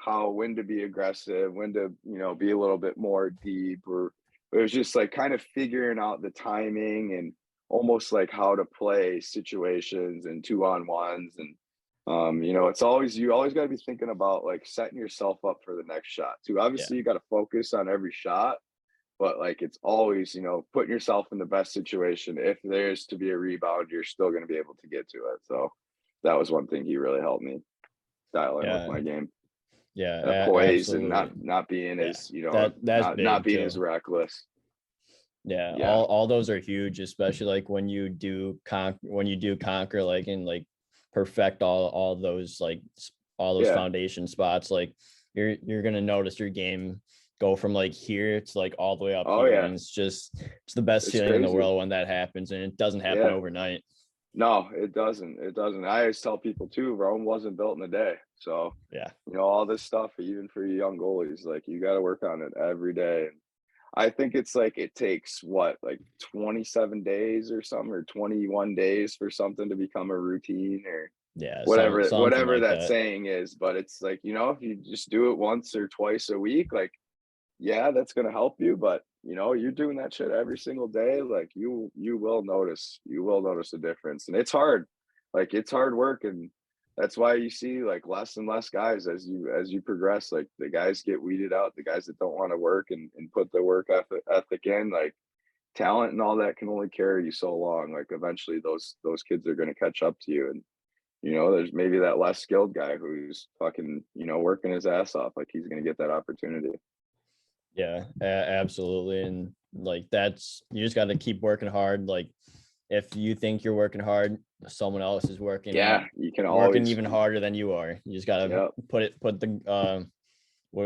when to be aggressive, when to, be a little bit more deep, or it was just like kind of figuring out the timing and almost like how to play situations and 2-on-1s. And it's always, you always got to be thinking about like setting yourself up for the next shot too. yeah. Obviously you got to focus on every shot, but like it's always, putting yourself in the best situation. If there's to be a rebound, you're still going to be able to get to it. So that was one thing he really helped me dial in with Yeah. my game. Yeah, Poise, and not absolutely. not being Yeah. as, That's not big being too. as reckless. Yeah, Yeah, all those are huge, especially like when you do conquer like and like perfect all those like all those yeah. foundation spots, like you're gonna notice your game go from like here to like all the way up Oh here. yeah, And it's the best it's feeling in the crazy. world when that happens, and it doesn't happen Yeah, overnight. no, it doesn't. It doesn't. I always tell people too, Rome wasn't built in a day. So Yeah. all this stuff, even for young goalies, like you got to work on it every day. I think it's like it takes what, like 27 days or something, or 21 days for something to become a routine, or Yeah, something whatever like that that. saying is. But it's like, if you just do it once or twice a week, like, yeah, that's gonna help you. But you're doing that shit every single day, like you will notice a difference. And it's hard. Like, it's hard work, and that's why you see like less and less guys as you progress. Like, the guys get weeded out, the guys that don't want to work and put the work ethic in. Like, talent and all that can only carry you so long. Like, eventually those kids are going to catch up to you. And there's maybe that less skilled guy who's fucking, working his ass off. Like, he's going to get that opportunity. Yeah, absolutely. And like that's you just got to keep working hard. Like if you think you're working hard, someone else is Yeah, you can working always. even harder than you are. You just gotta Yep. put the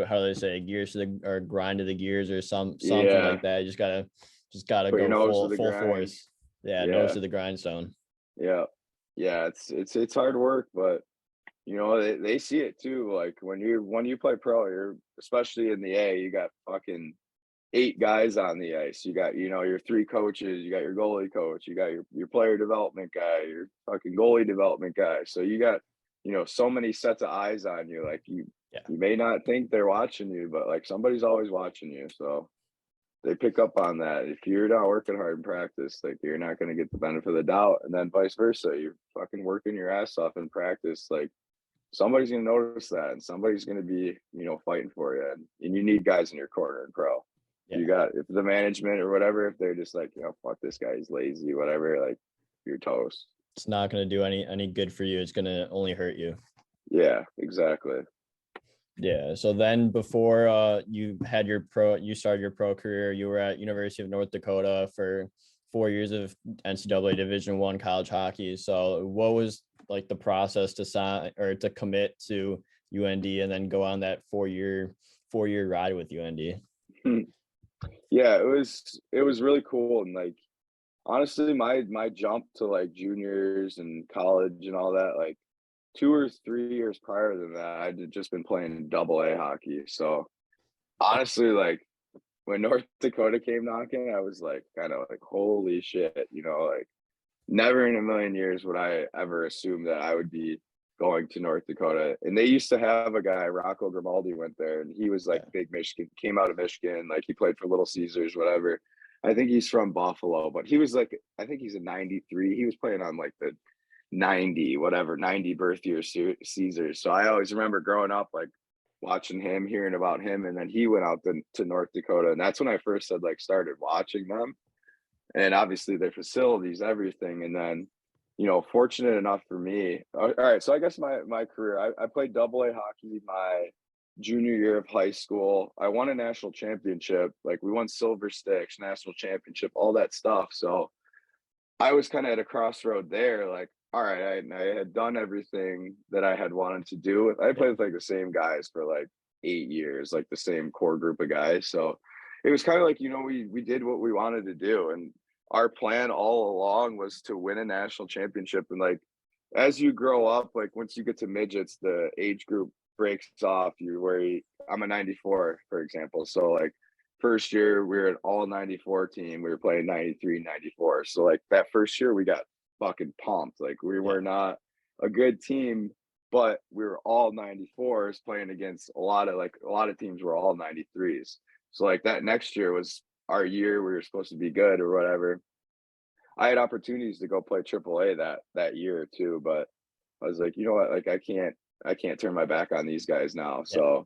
how do they say, gears to the, or grind to the gears, or something Yeah. like that. You just gotta Put your go nose to the full grind. force. Yeah, nose Yeah. to the grindstone. Yeah. Yeah. It's hard work, but they see it too. Like, when you play pro, you're, especially in the A, you got fucking 8 guys on the ice. You got, your 3 coaches, you got your goalie coach, you got your player development guy, your fucking goalie development guy. So you got, so many sets of eyes on you. Like, Yeah, you may not think they're watching you, but like somebody's always watching you. So they pick up on that. If you're not working hard in practice, like, you're not going to get the benefit of the doubt. And then vice versa. You're fucking working your ass off in practice. Like, somebody's going to notice that, and somebody's going to be, fighting for you. And you need guys in your corner in pro. yeah. If the management or whatever, if they're just like, fuck this guy, he's lazy, whatever, like, you're toast. It's not gonna do any good for you. It's gonna only hurt you. Yeah, exactly. Yeah. So then before you started your pro career, you were at University of North Dakota for 4 years of NCAA Division I college hockey. So what was like the process to sign or to commit to UND and then go on that 4-year ride with UND? Yeah, it was really cool. And like, honestly, my jump to like juniors and college and all that, like 2 or 3 years prior than that, I'd just been playing double A hockey. So honestly, like, when North Dakota came knocking, I was like, kind of like, holy shit, like, never in a million years would I ever assume that I would be going to North Dakota. And they used to have a guy, Rocco Grimaldi, went there, and he was like Yeah. big Michigan, came out of Michigan, like he played for Little Caesars, whatever. I think he's from Buffalo, but he was like, I think he's a 93. He was playing on like the 90 birth year Caesars. So I always remember growing up, like, watching him, hearing about him. And then he went out to North Dakota. And that's when I first had like started watching them, and obviously their facilities, everything. And then, fortunate enough for me. All right, so I guess my career, I played double A hockey my junior year of high school. I won a national championship. Like, we won silver sticks, national championship, all that stuff. So I was kind of at a crossroad there. Like, all right, I had done everything that I had wanted to do. I Yeah. played with like the same guys for like 8 years, like the same core group of guys. So it was kind of like, we did what we wanted to do. And our plan all along was to win a national championship. And like, as you grow up, like once you get to midgets, the age group breaks off. I'm a 94, for example. So like, first year we were an all 94 team. We were playing 93, 94. So like, that first year we got fucking pumped. Like, we Yeah. were not a good team, but we were all 94s playing against a lot of teams were all 93s. So like, that next year was our year. We were supposed to be good or whatever. I had opportunities to go play AAA that year too, but I was like, you know what, like, I can't turn my back on these guys now. Yeah.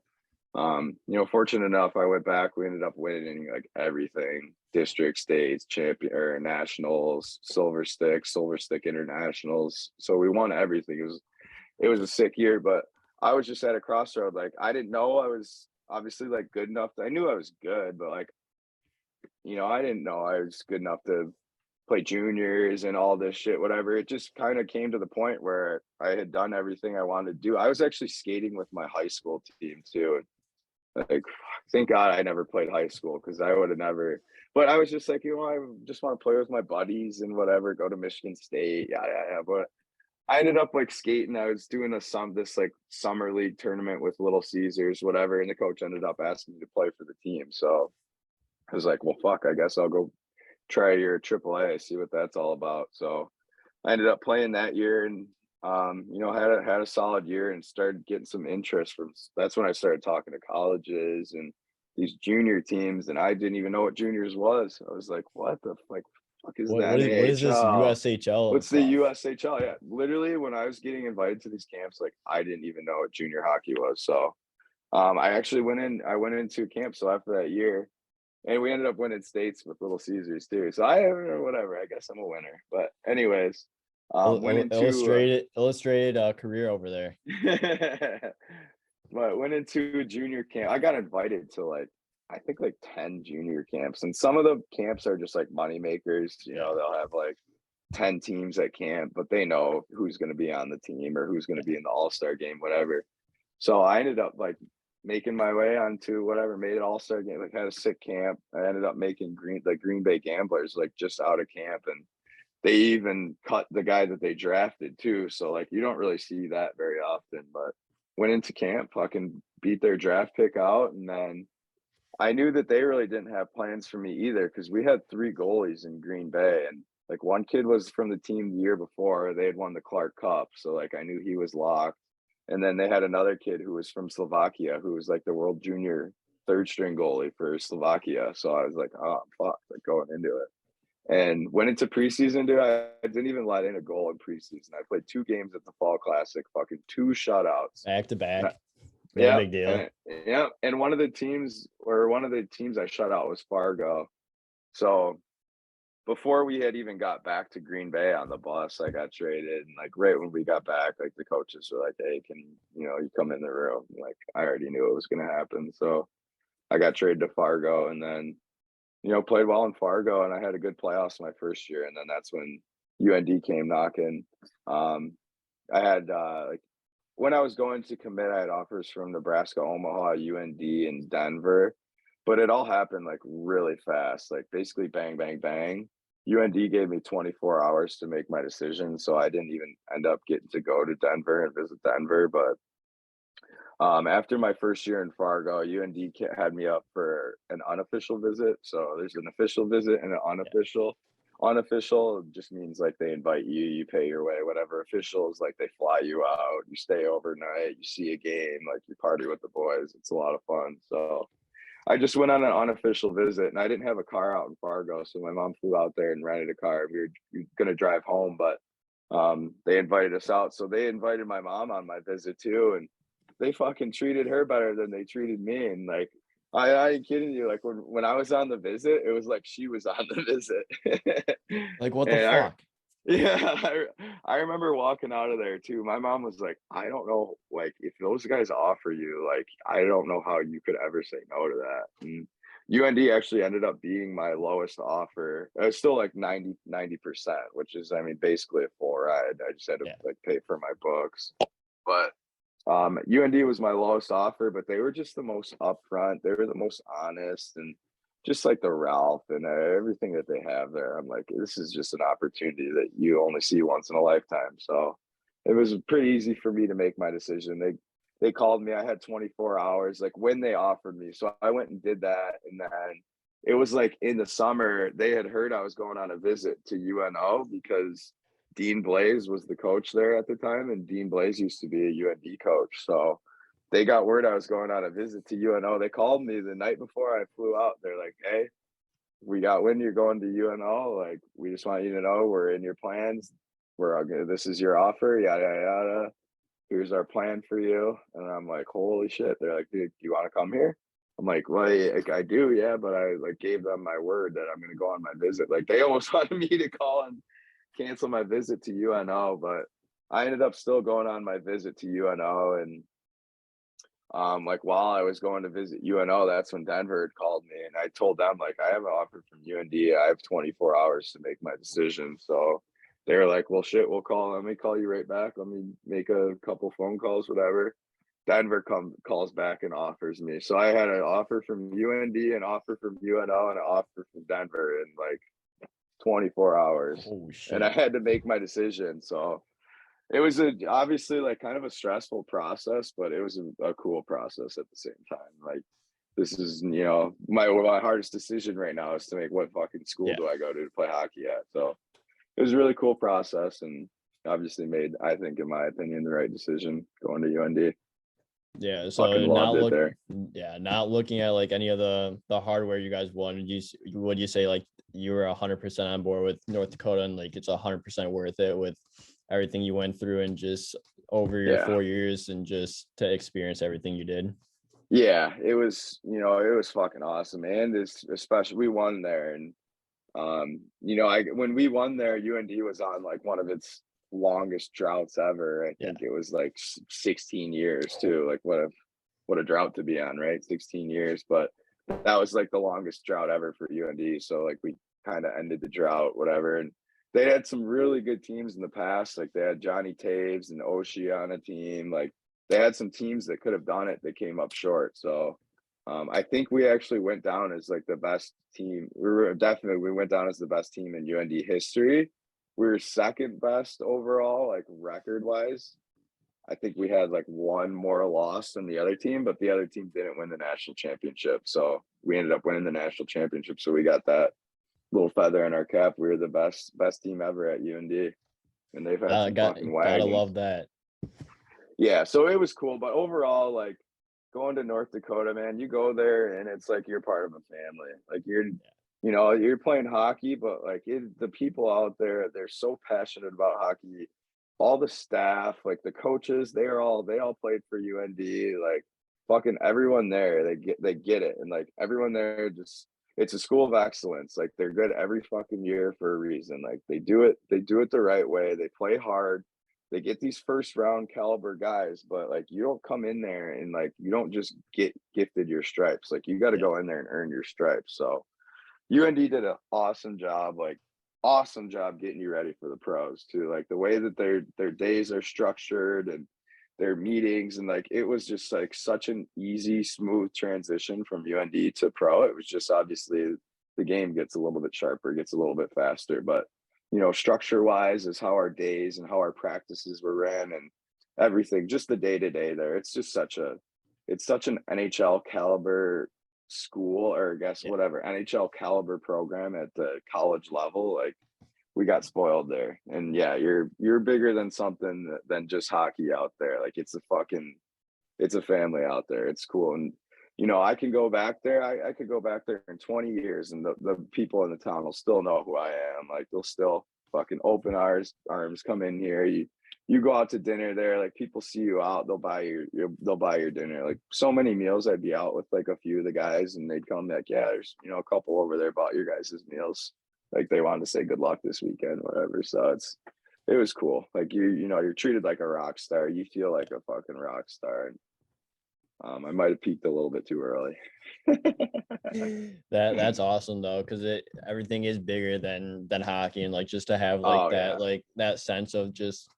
So fortunate enough, I went back. We ended up winning like everything: district, states, champion, or nationals, silver stick internationals. So we won everything. It was a sick year, but I was just at a crossroad. Like, I didn't know I was obviously like good enough. I knew I was good, but like, I didn't know I was good enough to play juniors and all this shit, whatever. It just kind of came to the point where I had done everything I wanted to do. I was actually skating with my high school team too. Like, thank God I never played high school, because I would have never. But I was just like, I just want to play with my buddies and whatever, go to Michigan State, yeah. But I ended up like skating. I was doing this like summer league tournament with Little Caesars, whatever, and the coach ended up asking me to play for the team. So I was like, well, fuck, I guess I'll go try a year at AAA, see what that's all about. So I ended up playing that year and had a solid year and started getting some interest from that's when I started talking to colleges and these junior teams and I didn't even know what juniors was. I was like, what the fuck is the What is this NAHL? USHL What's the stuff? USHL? Yeah, literally when I was getting invited to these camps, like I didn't even know what junior hockey was. So I went into camp so after that year and we ended up winning states with Little Caesars too. So whatever. I guess I'm a winner. But anyways, went into Illustrated career over there. but went into junior camp. I got invited to like I think like 10 junior camps, and some of the camps are just like money makers. Yeah. They'll have like 10 teams at camp, but they know who's going to be on the team or who's going to be in the All-Star game, whatever. So I ended up like making my way onto whatever, made an all-star game, like had a sick camp. I ended up making Green Bay Gamblers like just out of camp, and they even cut the guy that they drafted too. So like you don't really see that very often, but went into camp, fucking beat their draft pick out, and then I knew that they really didn't have plans for me either because we had three goalies in Green Bay, and like one kid was from the team the year before. They had won the Clark Cup, so like I knew he was locked. And then they had another kid who was from Slovakia, who was like the world junior third string goalie for Slovakia. So I was like, oh fuck, like going into it. And went into preseason, dude. I didn't even let in a goal in preseason. I played 2 games at the Fall Classic, fucking 2 shutouts. Back to And I, back. No yeah, big deal. and one of the teams I shut out was Fargo. So before we had even got back to Green Bay on the bus, I got traded. And like right when we got back, like the coaches were like, hey, can you come in the room? And, like I already knew it was gonna happen. So I got traded to Fargo and then, played well in Fargo and I had a good playoffs my first year. And then that's when UND came knocking. Um, I had like when I was going to commit, I had offers from Nebraska, Omaha, UND, and Denver, but it all happened like really fast, like basically bang, bang, bang. UND gave me 24 hours to make my decision, so I didn't even end up getting to go to Denver and visit Denver. But after my first year in Fargo, UND had me up for an unofficial visit. So there's an official visit and an unofficial. Unofficial just means like they invite you, you pay your way. Whatever official is like they fly you out, you stay overnight, you see a game, like you party with the boys. It's a lot of fun. So I just went on an unofficial visit and I didn't have a car out in Fargo. So my mom flew out there and rented a car. We were going to drive home, but they invited us out. So they invited my mom on my visit too. And they fucking treated her better than they treated me. And like, I ain't kidding you. Like when I was on the visit, it was like she was on the visit. Like, what the and fuck? I remember walking out of there too. My mom was like, I don't know, like if those guys offer you, like I don't know how you could ever say no to that. And UND actually ended up being my lowest offer. It was still like 90%, which is I mean basically a full ride. I just had to Yeah. like pay for my books. But UND was my lowest offer, but they were just the most upfront. They were the most honest and just like the Ralph and everything that they have there. I'm like, this is just an opportunity that you only see once in a lifetime. So it was pretty easy for me to make my decision. They called me. I had 24 hours, like when they offered me. So I went and did that, and then it was like in the summer. They had heard I was going on a visit to UNO because Dean Blaze was the coach there at the time, and Dean Blaze used to be a UND coach. So they got word I was going on a visit to UNO. They called me the night before I flew out. They're like, "Hey, we got wind you're going to UNO. Like, we just want you to know we're in your plans. We're okay. This is your offer. Yada yada yada. Here's our plan for you." And I'm like, "Holy shit!" They're like, "Dude, do you want to come here?" I'm like, "Well, yeah, like, I do, yeah." But I like gave them my word that I'm going to go on my visit. Like, they almost wanted me to call and cancel my visit to UNO, but I ended up still going on my visit to UNO. And like while I was going to visit UNO, that's when Denver had called me, and I told them like I have an offer from UND. I have 24 hours to make my decision. So they were like, "Well, shit, let me call you right back. Let me make a couple phone calls, whatever." Denver calls back and offers me. So I had an offer from UND, an offer from UNO, and an offer from Denver in like 24 hours, Oh and I shit. had to make my decision. So it was obviously like kind of a stressful process, but it was a cool process at the same time. Like this is, my hardest decision right now is to make what fucking school Yeah. do I go to play hockey at. So it was a really cool process, and obviously made, I think, in my opinion, the right decision going to UND. Yeah, Fucking so loved it there. not looking at like any of the hardware you guys won, would you say like you were 100% on board with North Dakota and like it's 100% worth it with everything you went through and just over your Yeah. 4 years and just to experience everything you did? Yeah, it was, it was fucking awesome. And this, especially, we won there. And, when we won there, UND was on like one of its longest droughts ever. I Yeah. think it was like 16 years too. Like what a drought to be on, right? 16 years. But that was like the longest drought ever for UND. So like we kind of ended the drought, whatever. And they had some really good teams in the past. Like they had Johnny Taves and Oshie on a team. Like they had some teams that could have done it that came up short. So I think we actually went down as like the best team. We went down as the best team in UND history. We were second best overall, like record wise. I think we had like one more loss than the other team, but the other team didn't win the national championship. So we ended up winning the national championship. So we got that little feather in our cap. We were the best team ever at UND, and they've had some fucking Gotta wagons. love that. Yeah, so it was cool, but overall, like going to North Dakota, man, you go there and it's like you're part of a family. Like you're playing hockey, but like the people out there, they're so passionate about hockey. All the staff, like the coaches, they all played for UND. Like fucking everyone there, they get it, and like everyone there just it's a school of excellence. Like they're good every fucking year for a reason. Like they do it the right way. They play hard. They get these first round caliber guys, but like you don't come in there and like you don't just get gifted your stripes. Like you got to Yeah. go in there and earn your stripes. So UND did an awesome job, like awesome job getting you ready for the pros too. Like the way that their days are structured and their meetings, and like it was just like such an easy, smooth transition from UND to pro. It was just obviously the game gets a little bit sharper, gets a little bit faster, but structure wise is how our days and how our practices were ran and everything, just the day to day there. It's such an NHL caliber school, or I guess Yeah. whatever NHL caliber program at the college level. Like we got spoiled there, and yeah, you're bigger than something than just hockey out there. Like it's a family out there. It's cool. And I can go back there. I could go back there in 20 years and the people in the town will still know who I am. Like they'll still fucking open arms, come in here. You go out to dinner there, like people see you out, they'll buy they'll buy your dinner. Like so many meals, I'd be out with like a few of the guys and they'd come like, yeah, there's a couple over there bought your guys' meals. Like they wanted to say good luck this weekend, whatever. So it was cool. Like you're treated like a rock star. You feel like a fucking rock star. I might have peaked a little bit too early. That's awesome though, because everything is bigger than hockey, and like just to have Oh yeah, like that sense of just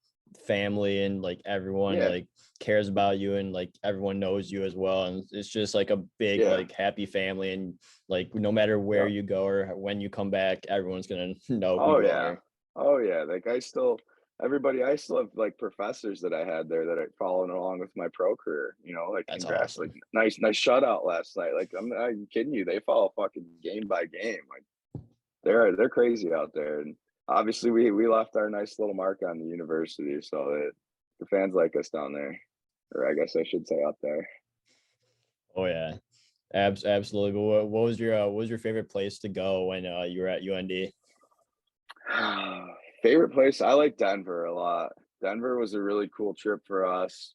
family and like everyone yeah, like cares about you and like everyone knows you as well, and it's just like a big yeah, like happy family, and like no matter where yeah. you go or when you come back, everyone's gonna know who Oh you yeah, are. oh yeah. Like I still have like professors that I had there that I following along with my pro career. Like That's congrats, like awesome. nice shutout last night. Like I'm not even kidding you. They follow fucking game by game. Like they're crazy out there, and obviously we left our nice little mark on the university, so the fans like us down there, or I guess I should say up there. Oh yeah, absolutely. But what was your favorite place to go when you were at UND? Favorite place? I like Denver a lot. Denver was a really cool trip for us.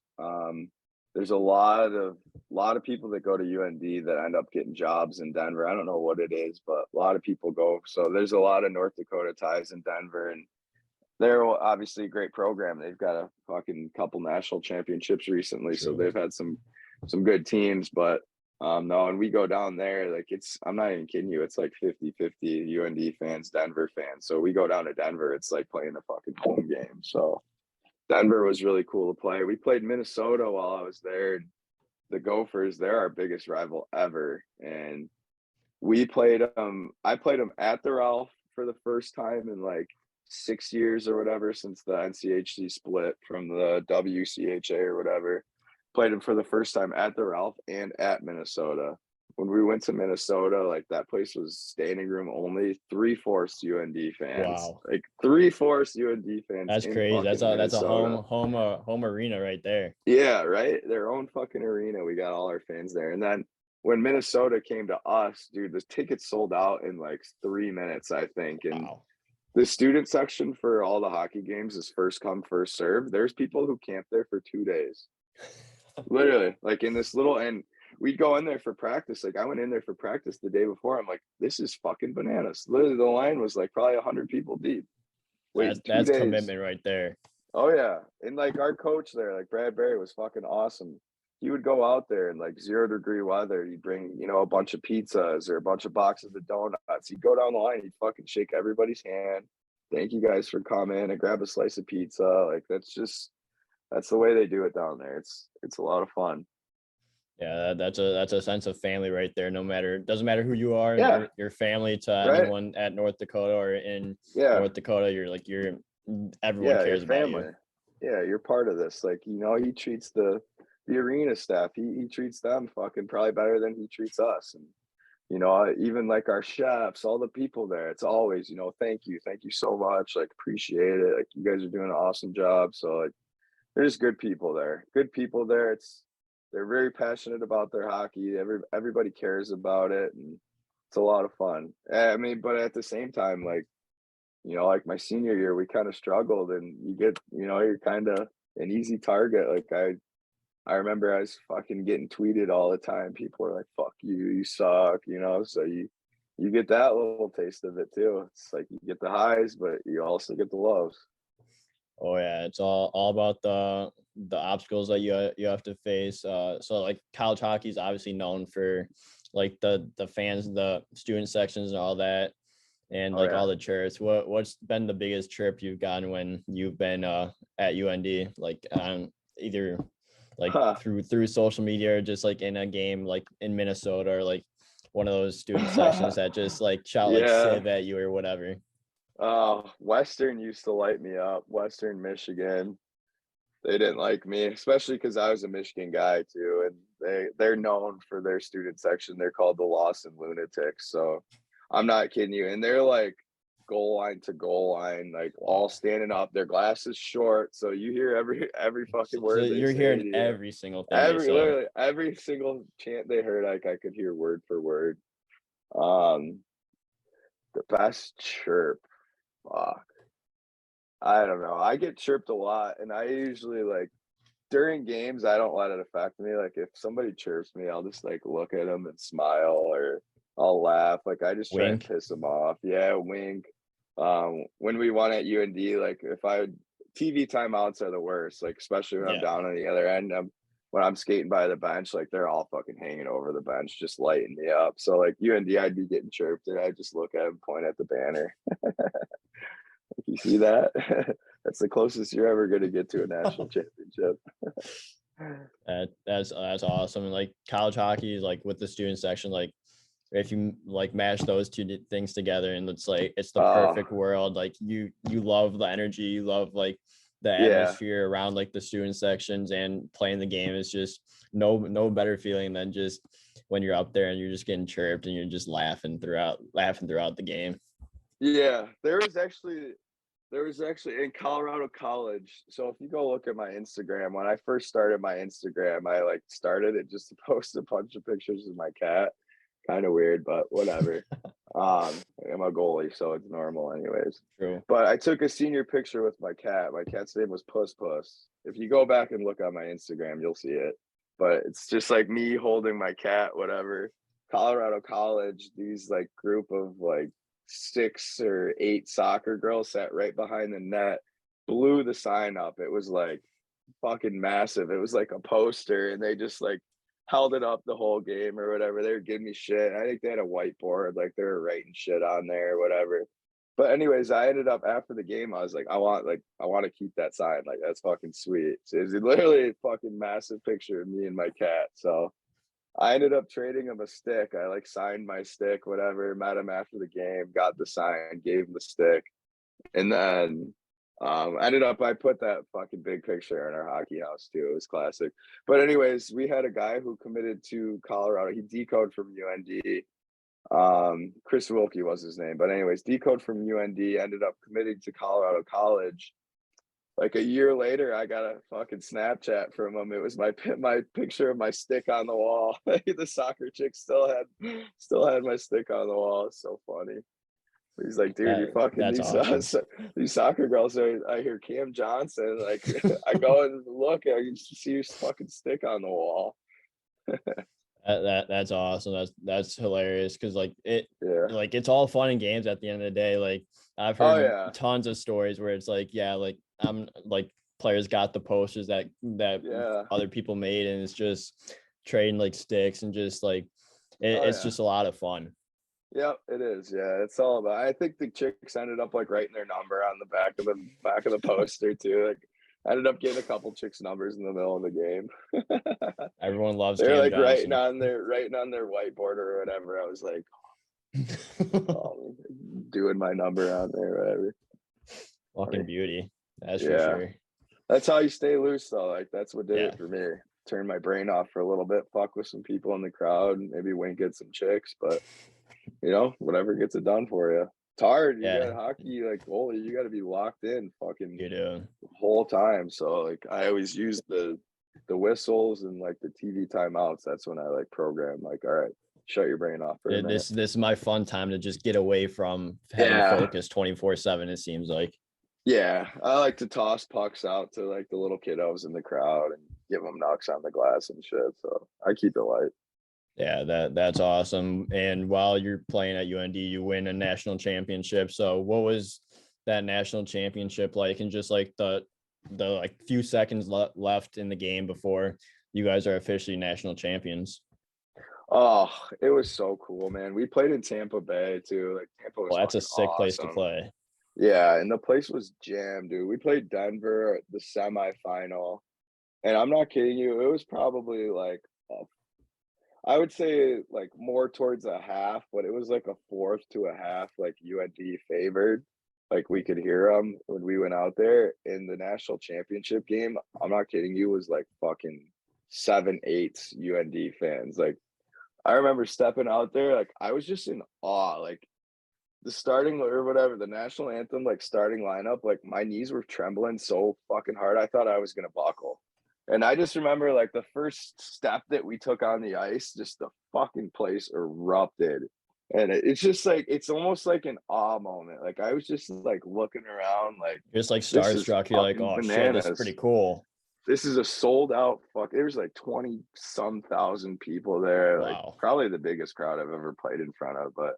There's a lot of people that go to UND that end up getting jobs in Denver. I don't know what it is, but a lot of people go. So there's a lot of North Dakota ties in Denver, and they're obviously a great program. They've got a fucking couple national championships recently, so True. they've had some good teams. But no, and we go down there, like I'm not even kidding you, it's like 50-50 UND fans, Denver fans. So we go down to Denver, it's like playing a fucking home game. So Denver was really cool to play. We played Minnesota while I was there. The Gophers, they're our biggest rival ever. And we played I played them at the Ralph for the first time in like 6 years or whatever since the NCHC split from the WCHA or whatever. Played them for the first time at the Ralph and at Minnesota. when we went to Minnesota, like that place was standing room only, three-fourths UND fans, Wow. like three-fourths UND fans That's in crazy. fucking That's a Minnesota. home arena right there. Yeah, right? Their own fucking arena. We got all our fans there. And then when Minnesota came to us, dude, the tickets sold out in like 3 minutes, I think. And Wow. the student section for all the hockey games is first come, first serve. There's people who camp there for 2 days. Literally, like in this little, and we'd go in there for practice. Like I went in there for practice the day before. I'm like, this is fucking bananas. Literally, the line was like probably 100 people deep, waiting two That's days. commitment right there. Oh yeah, and like our coach there, like Brad Berry, was fucking awesome. He would go out there in like 0-degree weather. He'd bring, a bunch of pizzas or a bunch of boxes of donuts. He'd go down the line. He'd fucking shake everybody's hand. Thank you guys for coming, and grab a slice of pizza. Like that's the way they do it down there. It's a lot of fun. Yeah, that's a sense of family right there. No matter doesn't matter who you are, Yeah, your family to right. anyone at North Dakota or in Yeah, North Dakota, you're everyone yeah, your cares about you. family. Yeah, you're part of this. Like, he treats the arena staff. He treats them fucking probably better than he treats us. And even like our chefs, all the people there, it's always, thank you so much. Like, appreciate it. Like, you guys are doing an awesome job. So like, there's good people there. Good people there. They're very passionate about their hockey. Everybody cares about it, and it's a lot of fun. I mean, but at the same time, like, like my senior year, we kind of struggled, and you're kind of an easy target. Like I remember I was fucking getting tweeted all the time. People were like, "Fuck you, you suck," So you get that little taste of it too. It's like you get the highs, but you also get the lows. Oh yeah, it's all about the obstacles that you have to face. So like college hockey is obviously known for like the fans, the student sections, and all that, and Oh like yeah. all the chirps. What's been the biggest chirp you've gotten when you've been at UND? Like either like Huh. through social media or just like in a game like in Minnesota or like one of those student sections that just like shout like Yeah. Civ at you or whatever. Western used to light me up. Western Michigan. They didn't like me, especially because I was a Michigan guy too, and they're known for their student section. They're called the Lost and Lunatics. So I'm not kidding you. And they're like goal line to goal line, like all standing up. Their glasses short, so you hear every fucking So word they you're say hearing to you. every single thing they Every say. literally every single chant they heard, like I could hear word for word. Um, the best chirp. Fuck. I don't know. I get chirped a lot, and I usually like during games, I don't let it affect me. Like if somebody chirps me, I'll just like look at them and smile, or I'll laugh. Like I just try and Wink. piss them off. Yeah, wink. When we won at UND, like if I TV timeouts are the worst. Like especially when I'm Yeah. down on the other end, when I'm skating by the bench, like they're all fucking hanging over the bench, just lighting me up. So like UND, I'd be getting chirped, and I just look at them, point at the banner. Like, you see that? That's the closest you're ever going to get to a national championship. That's awesome. And like college hockey is like with the student section, like if you like mash those things together and it's like it's the Oh, perfect world. Like you love the energy, you love like the yeah. atmosphere around like the student sections and playing the game is just no better feeling than just when you're up there and you're just getting chirped and you're just laughing throughout the game. Yeah, there was actually in Colorado College. So if you go look at my Instagram, when I first started my Instagram, I like started it just to post a bunch of pictures of my cat. Kind of weird, but whatever. I'm a goalie, so it's normal anyways. True. But I took a senior picture with my cat. My cat's name was Puss Puss. If you go back and look on my Instagram, you'll see it. But it's just like me holding my cat, whatever. Colorado College, these like group of like 6 or 8 soccer girls sat right behind the net, blew the sign up. It was like fucking massive. It was like a poster, and they just like held it up the whole game or whatever. They were giving me shit. I think they had a whiteboard, like they were writing shit on there or whatever. But anyways, I ended up after the game, I was like, I want to keep that sign. Like that's fucking sweet. So it's literally a fucking massive picture of me and my cat. So I ended up trading him a stick. I like signed my stick, whatever, met him after the game, got the sign, gave him the stick. And then I put that fucking big picture in our hockey house too. It was classic. But anyways, we had a guy who committed to Colorado. He decoded from UND. Chris Wilkie was his name. But anyways, decode from UND, ended up committing to Colorado College. Like a year later, I got a fucking Snapchat from him. It was my picture of my stick on the wall. The soccer chick still had my stick on the wall. It's so funny. He's like, dude, you fucking That's awesome. these soccer girls are. I hear Cam Johnson. Like, I go and look, I see your fucking stick on the wall. That's awesome. That's hilarious because Yeah. like it's all fun and games at the end of the day. Like I've Oh heard yeah. tons of stories where it's like, yeah, like I'm like players got the posters that Yeah. other people made, and it's just trading like sticks and just like Oh it's yeah. just a lot of fun. Yep, it is. Yeah, it's all about. I think the chicks ended up like writing their number on the back of the poster too. Like, I ended up getting a couple chicks' numbers in the middle of the game. Everyone loves They're Cam like Johnson. writing on their whiteboard or whatever. I was like, oh, doing my number on there, whatever. Fucking Funny. beauty. That's for Yeah, sure. that's how you stay loose though. Like that's what did Yeah. it for me. Turn my brain off for a little bit, fuck with some people in the crowd, maybe wink at some chicks, but whatever gets it done for you. It's hard. You Yeah. got hockey, like goalie, you got to be locked in fucking You do. the whole time. So like I always use the whistles and like the TV timeouts. That's when I like program like, all right, shut your brain off for a minute. This is my fun time to just get away from having to Yeah. focus 24/7. It seems like. Yeah. I like to toss pucks out to like the little kiddos in the crowd and give them knocks on the glass and shit. So I keep it light. Yeah, that's awesome. And while you're playing at UND, you win a national championship. So what was that national championship like? And just like the like few seconds left in the game before you guys are officially national champions. Oh, it was so cool, man. We played in Tampa Bay too. Like Tampa was Well, that's a fucking sick place to awesome. play. Yeah, and the place was jammed, dude. We played Denver at the semifinal, and I'm not kidding you. It was probably like I would say like more towards a half, but it was like a fourth to a half, like UND favored. Like we could hear them when we went out there in the national championship game. I'm not kidding you. Was like fucking 7-8 UND fans. Like I remember stepping out there, like I was just in awe. Like the starting or whatever, the national anthem, like starting lineup, like my knees were trembling so fucking hard. I thought I was gonna buckle. And I just remember like the first step that we took on the ice, just the fucking place erupted. And it's just like it's almost like an awe moment. Like I was just like looking around, like You're just like this is starstruck. You're like, fucking oh shit, this is pretty bananas. cool. This is a sold out fuck. There was like 20 some thousand people there, like Wow. probably the biggest crowd I've ever played in front of, but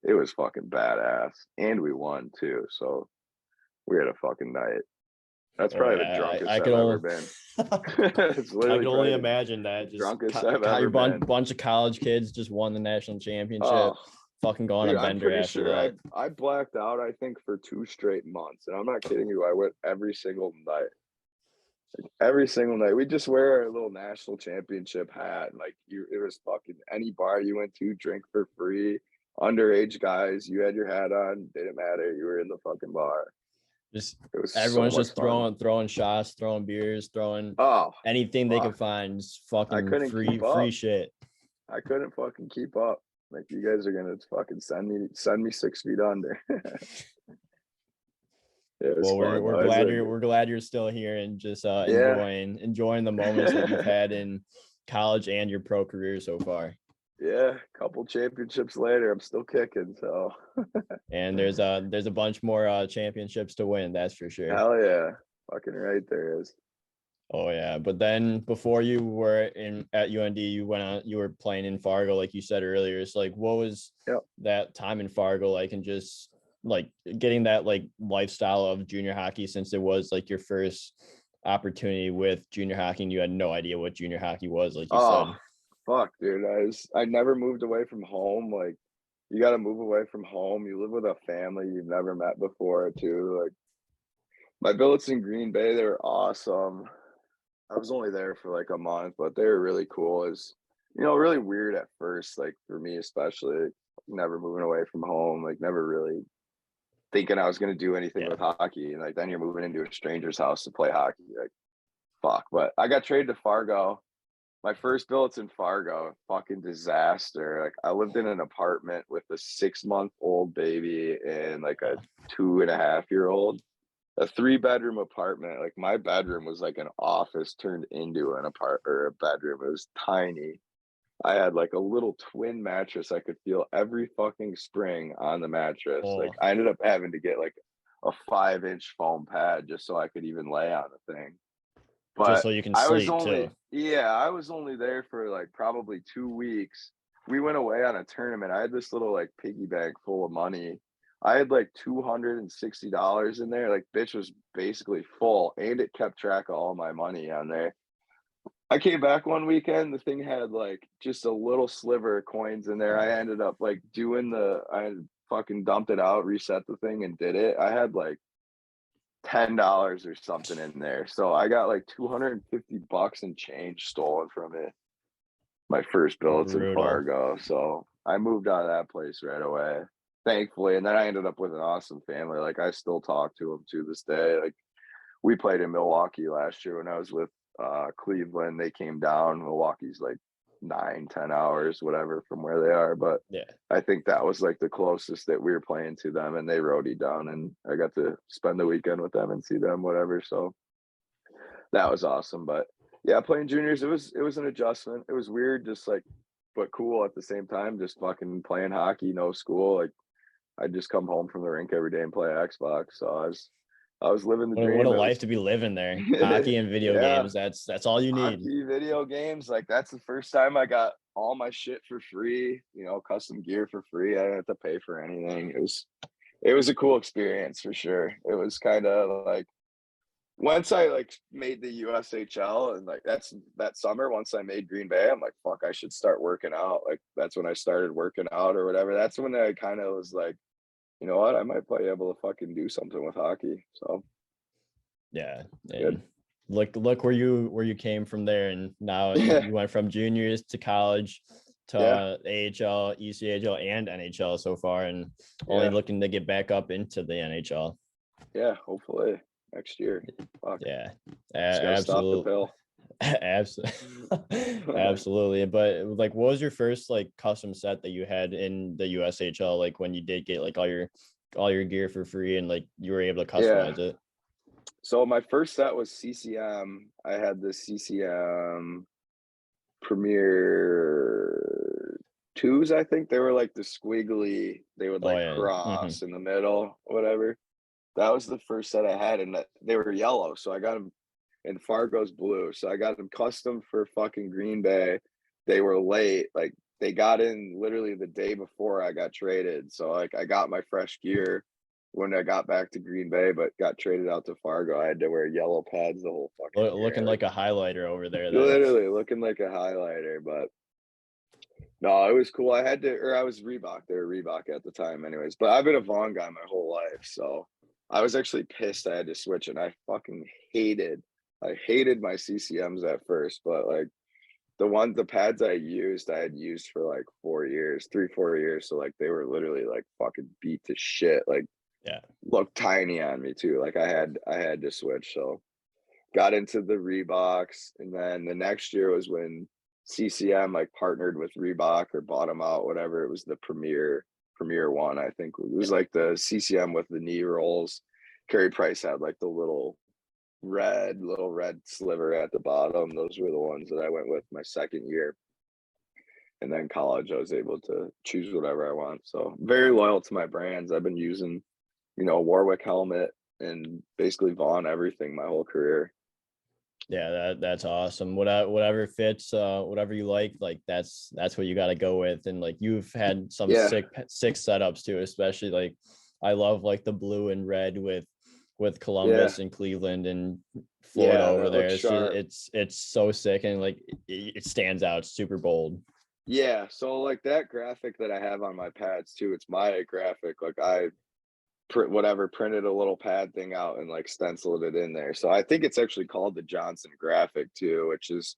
it was fucking badass, and we won too. So we had a fucking night. That's Oh probably the yeah, drunkest I can I've ever only been. It's I literally can only probably imagine the that. Just drunkest I've your ever been. bunch of college kids just won the national championship. Oh, Fucking go on a dude, I'm bender pretty after sure I that. I blacked out. I think for 2 straight months, and I'm not kidding you. I went every single night. Every single night, we just wear a little national championship hat. Like it was fucking any bar you went to, drink for free. Underage guys, you had your hat on, didn't matter. You were in the fucking bar. Just It was so everyone's much just fun. throwing shots, throwing beers, throwing Oh, anything they can fuck. find. Just I fucking couldn't keep free up. shit. I couldn't fucking keep up. Like you guys are gonna fucking send me 6 feet under. It was Well, fun though. It was like, we're glad you're still here and just yeah. enjoying the moments that you've had in college and your pro career so far. Yeah, couple championships later, I'm still kicking. So And there's a bunch more championships to win, that's for sure. hell yeah, fucking right there is. Oh yeah, but then before you were in at UND, you were playing in Fargo, like you said earlier. It's like, what was Yep. that time in Fargo like, and just like getting that like lifestyle of junior hockey, since it was like your first opportunity with junior hockey, and you had no idea what junior hockey was, like you said. Oh, fuck, dude. I never moved away from home. Like you got to move away from home. You live with a family you've never met before, too. Like my billets in Green Bay, they were awesome. I was only there for like a month, but they were really cool. It's really weird at first, like for me especially, never moving away from home, like never really thinking I was going to do anything Yeah. with hockey. And like, then you're moving into a stranger's house to play hockey. Like, fuck. But I got traded to Fargo. My first billets in Fargo, fucking disaster. Like, I lived in an apartment with a 6-month-old baby and like a 2.5-year-old. A 3-bedroom apartment. Like, my bedroom was like an office turned into an a bedroom. It was tiny. I had like a little twin mattress I could feel every fucking spring on the mattress. Like, Oh, I ended up having to get like a 5-inch foam pad just so I could even lay on the thing. just But so you can sleep too. I was only there for like probably 2 weeks. We went away on a tournament. I had this little like piggy bank full of money. I had like $260 in there. Like, bitch was basically full, and it kept track of all my money on there. I came back one weekend, the thing had like just a little sliver of coins in there. I ended up like I had fucking dumped it out, reset the thing and did it. I had like $10 or something in there. So I got like $250 in change stolen from it. My first billets in Brutal. Fargo. So I moved out of that place right away, thankfully. And then I ended up with an awesome family. Like, I still talk to them to this day. Like, we played in Milwaukee last year when I was with Cleveland. They came down. Milwaukee's like 9-10 hours, whatever, from where they are. But Yeah. I think that was like the closest that we were playing to them, and they roadied down, and I got to spend the weekend with them and see them, whatever. So that was awesome. But yeah, playing juniors, it was an adjustment. It was weird, just like, but cool at the same time. Just fucking playing hockey, no school. Like, I'd just come home from the rink every day and play Xbox. So I was living the What a dream. It life was to be living there. Hockey and video yeah, games. That's all you need. hockey, video games. Like, that's the first time I got all my shit for free, custom gear for free. I didn't have to pay for anything. It was a cool experience for sure. It was kind of like, once I like made the USHL, and like that summer, once I made Green Bay, I'm like, fuck, I should start working out. Like, that's when I started working out or whatever. That's when I kind of was like, you know what, I might be able to fucking do something with hockey. So Yeah. good. And look where you came from there, and now Yeah. you went from juniors to college to Yeah. AHL, ECHL, and NHL so far, and only Yeah. looking to get back up into the NHL. Yeah. Hopefully next year. Fuck. Yeah, Just gotta stop the absolutely. pill. Absolutely. But like, what was your first like custom set that you had in the USHL? Like, when you did get like all your gear for free, and like you were able to Yeah. customize it. So my first set was CCM. I had the CCM Premier twos, I think. They were like the squiggly, they would Oh like yeah. Hmm. cross in the middle, whatever. That was the first set I had, and they were yellow. So I got them, and Fargo's blue. So I got them custom for fucking Green Bay. They were late. Like, they got in literally the day before I got traded. So like, I got my fresh gear when I got back to Green Bay, but got traded out to Fargo. I had to wear yellow pads the whole fucking Looking year. like Like, a highlighter over there then. literally looking like a highlighter. But no, it was cool. I was Reebok. They were Reebok at the time, anyways. But I've been a Vaughn guy my whole life, so I was actually pissed I had to switch, and hated, I hated my CCMs at first, but like the pads I had used for like 4 years, 3-4 years, so like they were literally like fucking beat to shit. Like, Yeah. looked tiny on me too. Like, I had to switch, so got into the Reeboks, and then the next year was when CCM like partnered with Reebok or bought them out, whatever. It was the Premier one, I think. It was Yeah. like the CCM with the knee rolls. Carey Price had like the little red sliver at the bottom. Those were the ones that I went with my second year. And then college, I was able to choose whatever I want. So very loyal to my brands. I've been using, Warwick helmet and basically Vaughn everything my whole career. Yeah, that's awesome. Whatever fits, whatever you like that's what you got to go with. And like, you've had some Yeah. sick setups too, especially like, I love like the blue and red with Yeah. Columbus and Cleveland and Florida Yeah, over that looks there. It's just, sharp. it's so sick, and like it stands out. It's super bold. Yeah, so like that graphic that I have on my pads too, it's my graphic. Like, I printed a little pad thing out and like stenciled it in there. So I think it's actually called the Johnson graphic too, which is,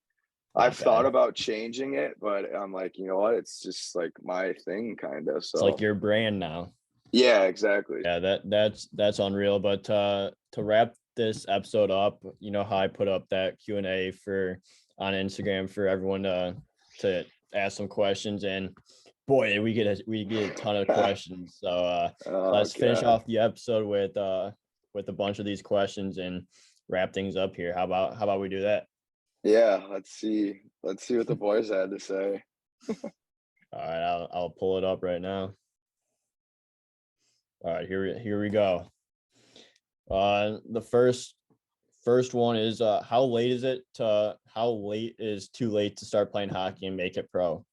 I've thought Okay. about changing it, but I'm like, you know what? It's just like my thing kind of. It's like So your brand now. Yeah, exactly. Yeah, that's unreal. But to wrap this episode up, you know how I put up that Q&A for on Instagram for everyone to ask some questions, and boy, we get a ton of questions. So Oh let's finish god. off the episode with a bunch of these questions and wrap things up here. How about we do that? Yeah, let's see what the boys had to say. All right, I'll pull it up right now. All right, here we go. The first one is how late is too late to start playing hockey and make it pro?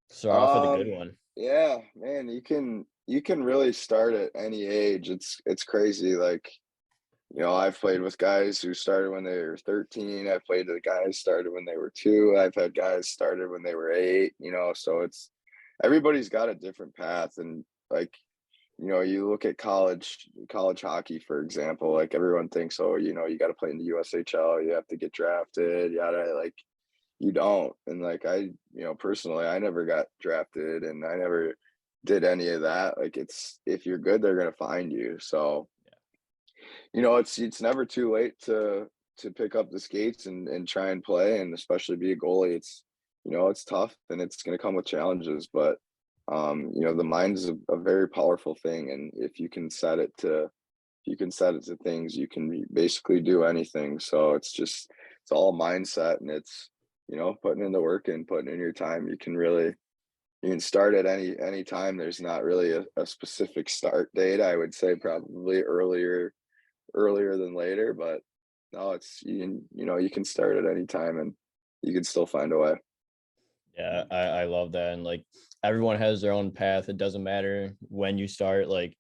Start off with a good Um, one. yeah, man, you can really start at any age. It's crazy. Like, I've played with guys who started when they were 13. I've played with guys started when they were 2. I've had guys started when they were 8, so it's everybody's got a different path. And like, you look at college hockey, for example, like everyone thinks, oh, you got to play in the USHL, you have to get drafted, yada, like you don't. And like personally, I never got drafted and I never did any of that. Like it's if you're good, they're gonna find you. So, it's never too late to pick up the skates and try and play, and especially be a goalie. It's tough and it's gonna come with challenges, but the mind is a very powerful thing, and if you can set it to things, you can basically do anything. So it's all mindset, and it's putting in the work and putting in your time. You can start at any time. There's not really a specific start date. I would say probably earlier than later, but no, you can start at any time and you can still find a way. Yeah, I love that. And like everyone has their own path. It doesn't matter when you start. Yep.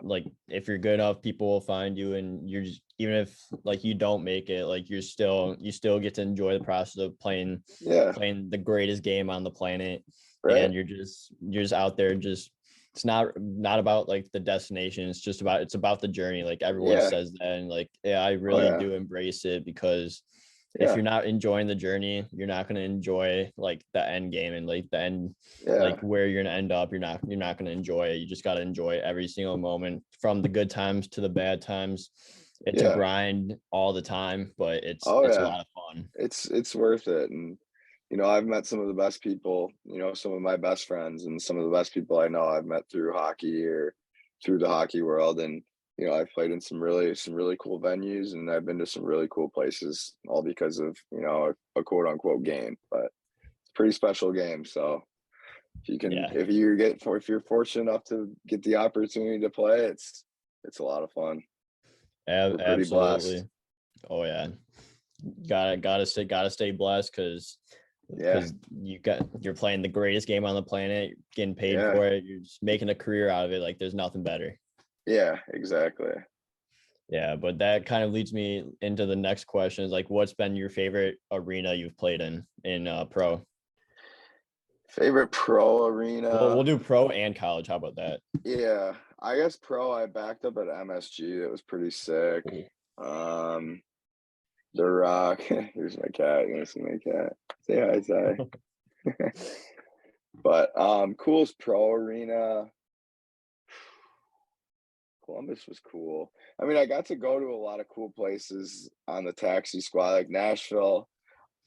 Like if you're good enough, people will find you, and even if like you don't make it, like you still get to enjoy the process of Yeah. playing the greatest game on the planet. Right. And you're just out there, just it's not about like the destination. It's about the journey. Like everyone Yeah. says that, and like yeah, I Oh really yeah. do embrace it, because if Yeah. you're not enjoying the journey, you're not going to enjoy like the end game, and like the end, like Yeah. where you're going to end up. You're not going to enjoy it. You just got to enjoy every single moment, from the good times to the bad times. It's a Yeah. grind all the time, but Oh it's a yeah. lot of fun. It's worth it. And I've met some of the best people, some of my best friends and some of the best people I know I've met through hockey or through the hockey world. And I've played in some really cool venues, and I've been to some really cool places, all because of a quote unquote game. But it's a pretty special game. So Yeah, if you're fortunate enough to get the opportunity to play, it's a lot of fun. We're pretty blessed. absolutely. Oh yeah, gotta stay blessed, Yeah. because you're playing the greatest game on the planet, getting paid Yeah. for it. You're just making a career out of it. Like there's nothing better. Yeah, exactly. Yeah, but that kind of leads me into the next question, is like, what's been your favorite arena you've played in pro? Favorite pro We'll arena. do pro and college. How about that? Yeah, I guess pro, I backed up at MSG. That was pretty sick. Cool. Um, The Rock. Here's my cat. You want to see my cat? Say hi, Ty. But coolest pro arena. Columbus was cool. I mean, I got to go to a lot of cool places on the taxi squad, like Nashville.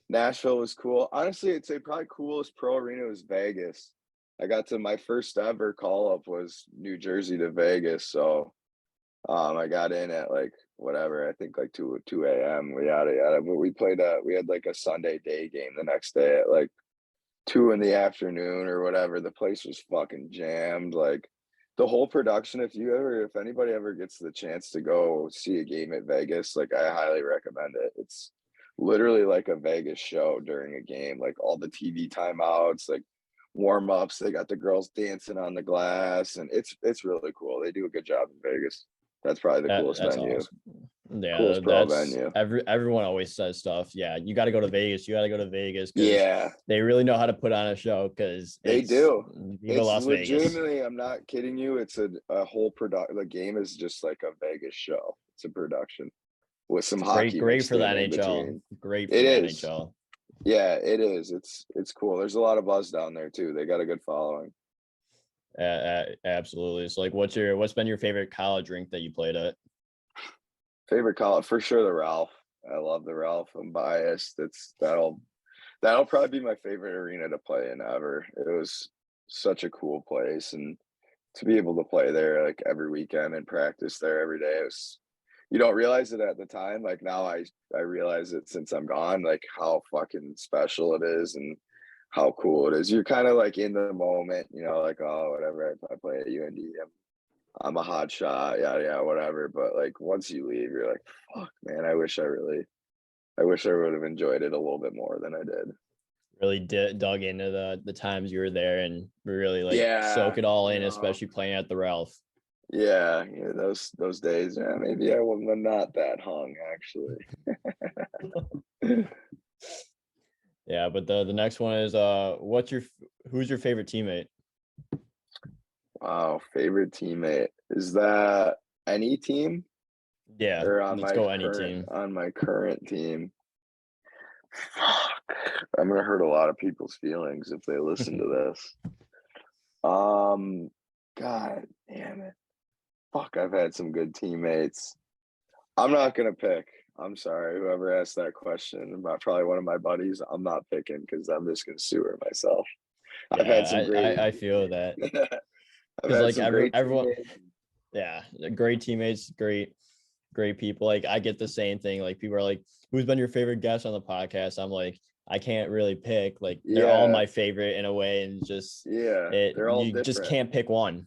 Nashville was cool. Honestly, I'd say probably coolest pro arena was Vegas. I got to my first ever call up was New Jersey to Vegas. So I got in at like whatever, I think like 2 a.m. Yada yada. But we had like a Sunday day game the next day at like 2 in the afternoon or whatever. The place was fucking jammed. Like the whole production, if anybody ever gets the chance to go see a game at Vegas, like I highly recommend it. It's literally like a Vegas show during a game, like all the TV timeouts, like warm ups. They got the girls dancing on the glass, and it's really cool. They do a good job in Vegas. That's probably the coolest That's venue, awesome. Yeah, coolest pro that's venue. everyone always says stuff. Yeah, you got to go to Vegas. You got to go to Vegas, because Yeah, they really know how to put on a show. Because they it's do. Viva It's Las Vegas. legitimately, I'm not kidding you. It's a whole product. The game is just like a Vegas show. It's a production with some It's great, hockey great mixed for the in NHL. between. Great for It the is. NHL. Yeah, it is. It's cool. There's a lot of buzz down there too. They got a good following. Absolutely. So, like, what's been your favorite college rink that you played at? Favorite college for sure, the Ralph. I love the Ralph. I'm biased. That'll probably be my favorite arena to play in ever. It was such a cool place, and to be able to play there like every weekend and practice there every day, it was you don't realize it at the time. Like now I realize it since I'm gone, like how fucking special it is and how cool it is. You're kind of like in the moment, like, oh, whatever. I play at UND. I'm a hot shot, yada yada, whatever. But like once you leave, you're like, fuck, man. I wish I would have enjoyed it a little bit more than I did. Really dug into the times you were there and really like soak Yeah, it all in, especially playing at the Ralph. yeah, those days. Yeah, maybe I was not that hung actually. Yeah, but the next one is who's your favorite teammate? Wow, favorite teammate. Is that any team Yeah, or let's go any team. on my current team? Fuck. I'm gonna hurt a lot of people's feelings if they listen to this. Um, God damn it. Fuck, I've had some good teammates. I'm not gonna pick. I'm sorry, whoever asked that question about probably one of my buddies. I'm not picking because I'm just gonna sue her myself. I've had some Yeah, great I feel that I've because had like some great everyone, teammates. yeah, great teammates, great people. Like I get the same thing. Like people are like, "Who's been your favorite guest on the podcast?" I'm like, I can't really pick. Like they're all Yeah, my favorite in a way, and just yeah, they're all you just different. can't pick one.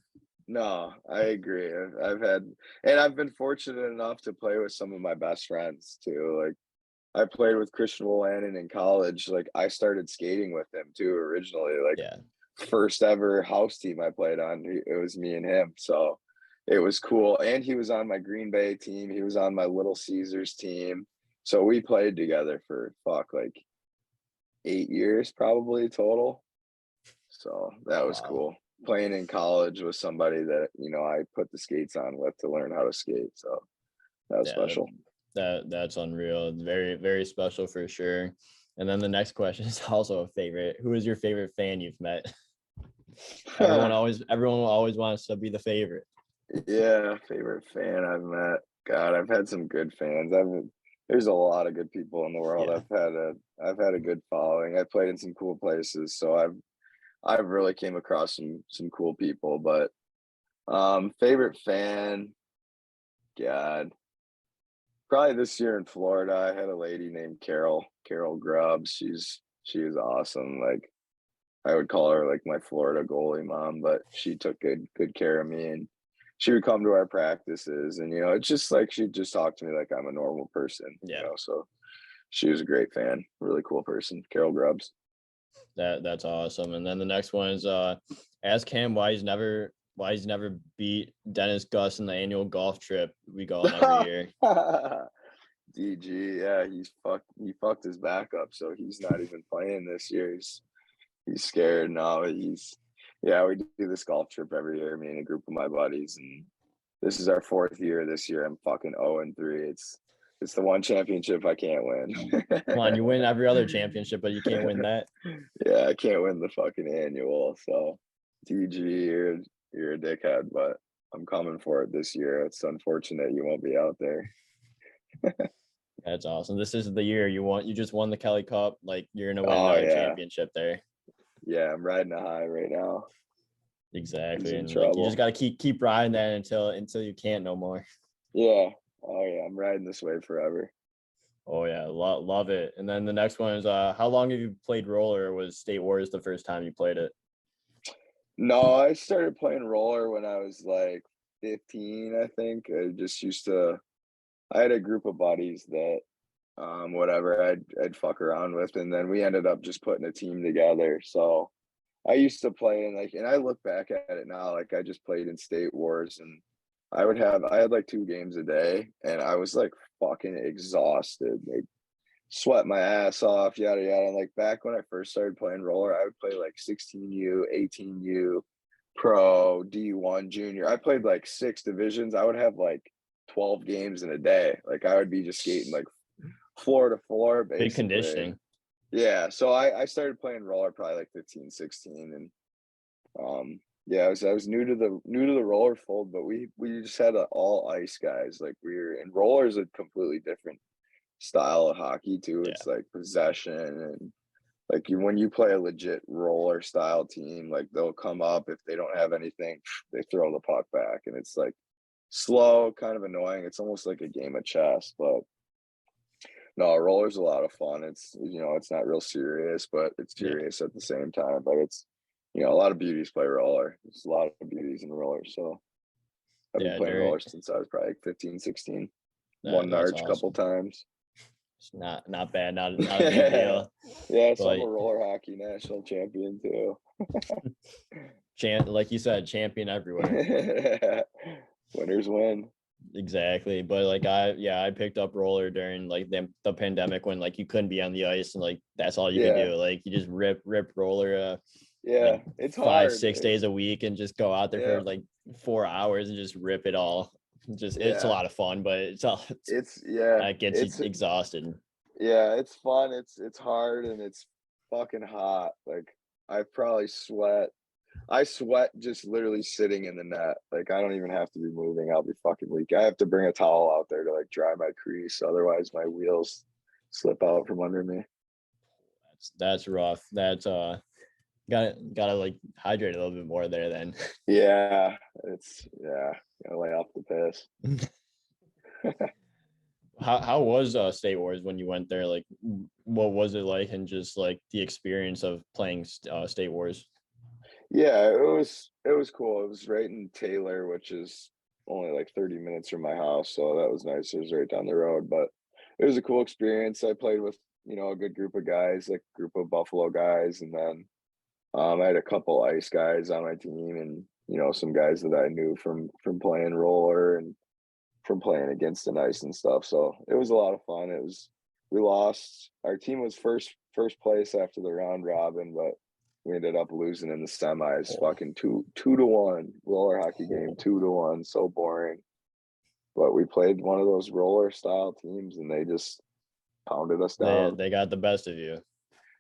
No, I agree. I've had, and I've been fortunate enough to play with some of my best friends too. Like I played with Christian Wolanin in college. Like I started skating with him too originally. Like Yeah, first ever house team I played on, it was me and him. So it was cool. And he was on my Green Bay team. He was on my Little Caesars team. So we played together for like 8 years probably total. So that was wow. cool. Playing in college with somebody that, I put the skates on with to learn how to skate. So that was Yeah, special. that's unreal. Very, very special for sure. And then the next question is also a favorite. Who is your favorite fan you've met? Everyone always wants to be the favorite. Yeah, favorite fan I've met. God, I've had some good fans. There's a lot of good people in the world. Yeah. I've had a good following. I played in some cool places, so I've really came across some cool people. But favorite fan, God, probably this year in Florida, I had a lady named Carol Grubbs. She was awesome. Like I would call her like my Florida goalie mom, but she took good care of me and she would come to our practices and it's just like she'd just talk to me like I'm a normal person. Yeah. So she was a great fan, really cool person, Carol Grubbs. That's awesome. And then the next one is ask him why he's never beat Dennis Gus in the annual golf trip we go on every year. DG, yeah, he fucked his back up, so he's not even playing this year. He's scared now. Yeah, we do this golf trip every year, me and a group of my buddies, and this is our fourth year. This year I'm fucking 0-3. It's the one championship I can't win. Come on, you win every other championship, but you can't win that. Yeah, I can't win the fucking annual. So DG, you're a dickhead, but I'm coming for it this year. It's unfortunate you won't be out there. That's awesome. This is the year you just won the Kelly Cup. Like you're gonna win Oh another yeah. championship there. Yeah, I'm riding a high right now. He's Exactly. in And like you just trouble. gotta keep riding that until you can't no more. Yeah. Oh yeah, I'm riding this way forever. Oh yeah, love it. And then the next one is how long have you played roller? Or was State Wars the first time you played it? No, I started playing roller when I was like 15, I think. I had a group of buddies that whatever I'd fuck around with, and then we ended up just putting a team together. So I used to play and I look back at it now, like I just played in State Wars and I had like 2 games a day and I was like fucking exhausted. Like sweat my ass off, yada yada. And like back when I first started playing roller, I would play like 16U, 18U, pro, D1, junior. I played like 6 divisions. I would have like 12 games in a day. Like I would be just skating like floor to floor Big basically. conditioning. Yeah. So I started playing roller probably like 15, 16. And Yeah, I was new to the roller fold, but we just had all ice guys. Like we were and roller is a completely different style of hockey too. Yeah, It's like possession and like when you play a legit roller style team, like they'll come up if they don't have anything, they throw the puck back, and it's like slow, kind of annoying. It's almost like a game of chess, but no, roller's a lot of fun. It's not real serious, but it's yeah, serious at the same time. But a lot of beauties play roller. There's a lot of beauties in roller. So I've been yeah. playing roller since I was probably like 15, 16. Won That's Narch a couple awesome. times. It's not bad, not a big deal. Yeah, so I'm a But roller hockey national champion too. like you said, champion everywhere. Winners win. Exactly. But like I picked up roller during like the pandemic when like you couldn't be on the ice and like that's all you could Yeah, do. Like you just rip roller like yeah, it's five, hard. 6 days a week and just go out there for Yeah, like 4 hours and just rip it all. Just it's a yeah. lot of fun, but It's yeah, it gets you it's exhausted. yeah, it's fun. It's hard and it's fucking hot. Like I probably sweat. I sweat just literally sitting in the net. Like I don't even have to be moving. I'll be fucking weak. I have to bring a towel out there to like dry my crease. Otherwise my wheels slip out from under me. That's rough. That's gotta like hydrate a little bit more there then. Yeah, gotta lay off the piss. How was State Wars when you went there? Like, what was it like, and just like the experience of playing State Wars? Yeah, it was cool. It was right in Taylor, which is only like 30 minutes from my house, so that was nice. It was right down the road, but it was a cool experience. I played with, a good group of guys, like a group of Buffalo guys, and then I had a couple ice guys on my team and, some guys that I knew from playing roller and from playing against the ice and stuff. So it was a lot of fun. We lost. Our team was first place after the round robin, but we ended up losing in the semis. Oh, Fucking two to one roller hockey game, oh. 2-1. So boring. But we played one of those roller style teams, and they just pounded us down. They got the best of you.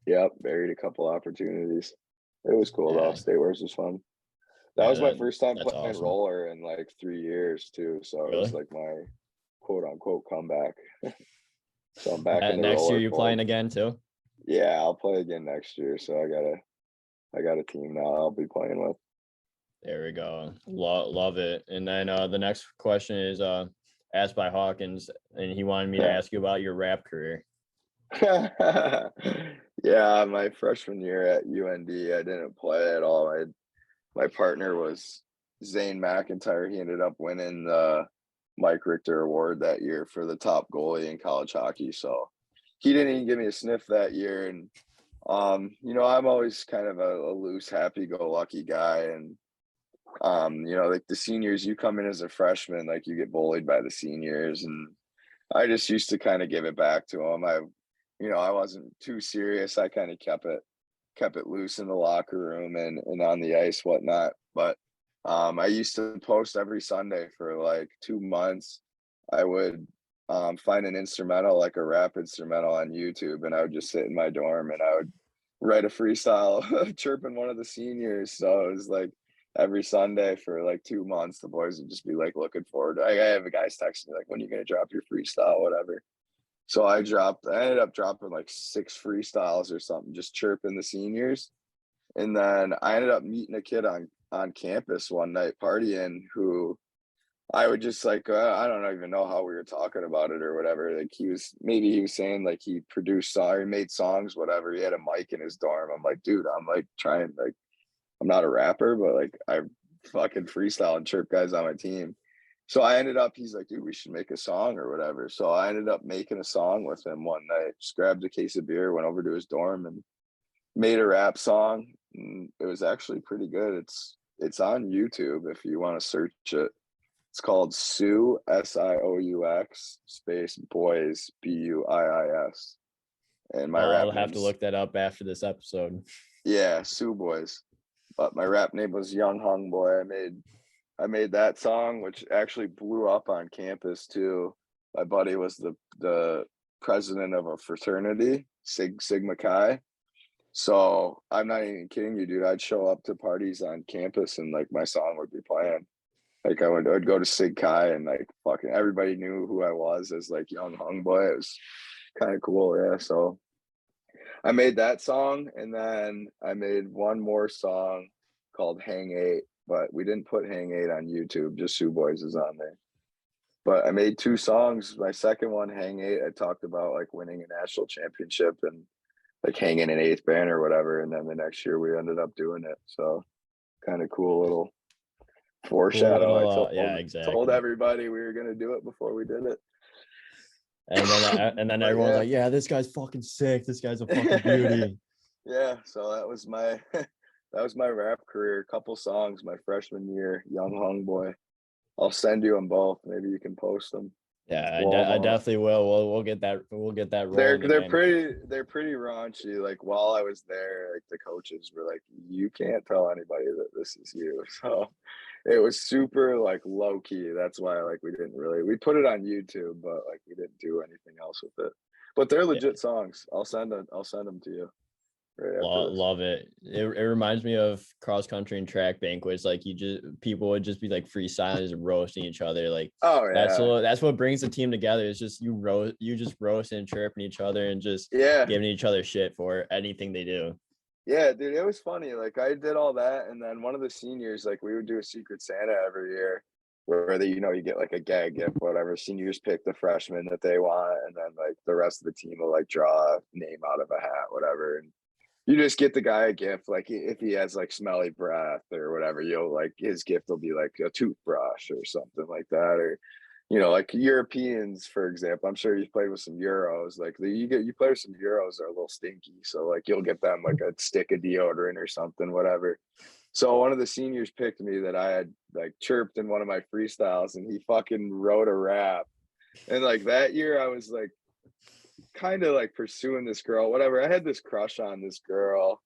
Yep, buried a couple opportunities. It was cool though. Yeah, State Wars was fun. That yeah, was my first time that's playing awesome. roller in like 3 years too. So it was Really? like my quote unquote comeback. So I'm back in the Next year roller you fold. playing again too? Yeah, I'll play again next year. So I got a team now I'll be playing with. There we go. Love it. And then the next question is asked by Hawkins, and he wanted me to ask you about your rap career. Yeah, my freshman year at UND, I didn't play at all. My partner was Zane McIntyre. He ended up winning the Mike Richter Award that year for the top goalie in college hockey. So he didn't even give me a sniff that year. And I'm always kind of a loose, happy-go-lucky guy. And like the seniors, you come in as a freshman, like you get bullied by the seniors, and I just used to kind of give it back to them. I wasn't too serious. I kind of kept it loose in the locker room and on the ice, whatnot. But I used to post every Sunday for like 2 months. I would find an instrumental, like a rap instrumental on YouTube, and I would just sit in my dorm and I would write a freestyle chirping one of the seniors. So it was like every Sunday for like 2 months, the boys would just be like looking forward to. I have a guys texting me like, "When are you gonna drop your freestyle?" Whatever. So I ended up dropping like 6 freestyles or something, just chirping the seniors. And then I ended up meeting a kid on campus one night partying who I would just like I don't even know how we were talking about it or whatever. Like he was saying like he produced he made songs, whatever. He had a mic in his dorm. I'm like, dude, I'm like trying like I'm not a rapper, but like I fucking freestyle and chirp guys on my team. So he's like, dude, we should make a song or whatever. So I ended up making a song with him one night. Just grabbed a case of beer, went over to his dorm and made a rap song. And it was actually pretty good. It's on YouTube if you want to search it. It's called Sue Sioux space boys Buiis. And my I'll rap have to name's look that up after this episode. yeah, Sue Boys. But my rap name was Young Hung Boy. I made that song, which actually blew up on campus too. My buddy was the president of a fraternity, Sigma Chi. So I'm not even kidding you, dude. I'd show up to parties on campus and like my song would be playing. Like I'd go to Sig Chi and like fucking everybody knew who I was as like young hung boy. It was kind of cool, yeah. So I made that song and then I made one more song called Hang Eight, but we didn't put Hang Eight on YouTube, just Sue Boys is on there. But I made two songs. My second one, Hang Eight, I talked about like winning a national championship and like hanging an eighth banner or whatever. And then the next year we ended up doing it. So kind of cool little Cool foreshadow. I little, told yeah, told exactly. everybody we were gonna do it before we did it. And then But everyone's yeah. like, yeah, this guy's fucking sick. This guy's a fucking beauty. Yeah, so that was my that was my rap career. A couple songs my freshman year, Young Hung Boy. I'll send you them both. Maybe you can post them. Yeah, Blow them I up. definitely will. We'll get that They're rolling they're again. pretty raunchy. Like while I was there, like the coaches were like, "You can't tell anybody that this is you." So it was super like low key. That's why like we put it on YouTube, but like we didn't do anything else with it. But they're Yeah, legit songs. I'll send them to you right after this. love it. It reminds me of cross country and track banquets. Like people would just be like freestyling and roasting each other. Like Oh yeah, that's what brings the team together. It's just you just roast and chirping each other and just yeah. giving each other shit for anything they do. Yeah, dude, it was funny. Like I did all that, and then one of the seniors, like we would do a Secret Santa every year, where you get like a gag gift, whatever. Seniors pick the freshman that they want, and then like the rest of the team will like draw a name out of a hat, whatever. And you just get the guy a gift, like if he has like smelly breath or whatever, you'll like his gift will be like a toothbrush or something like that, or like Europeans, for example. I'm sure you've played with some Euros. Like you play with some Euros are a little stinky, so like you'll get them like a stick of deodorant or something, whatever. So one of the seniors picked me that I had like chirped in one of my freestyles, and he fucking wrote a rap. And like that year, I was like kind of like pursuing this girl, whatever. I had this crush on this girl,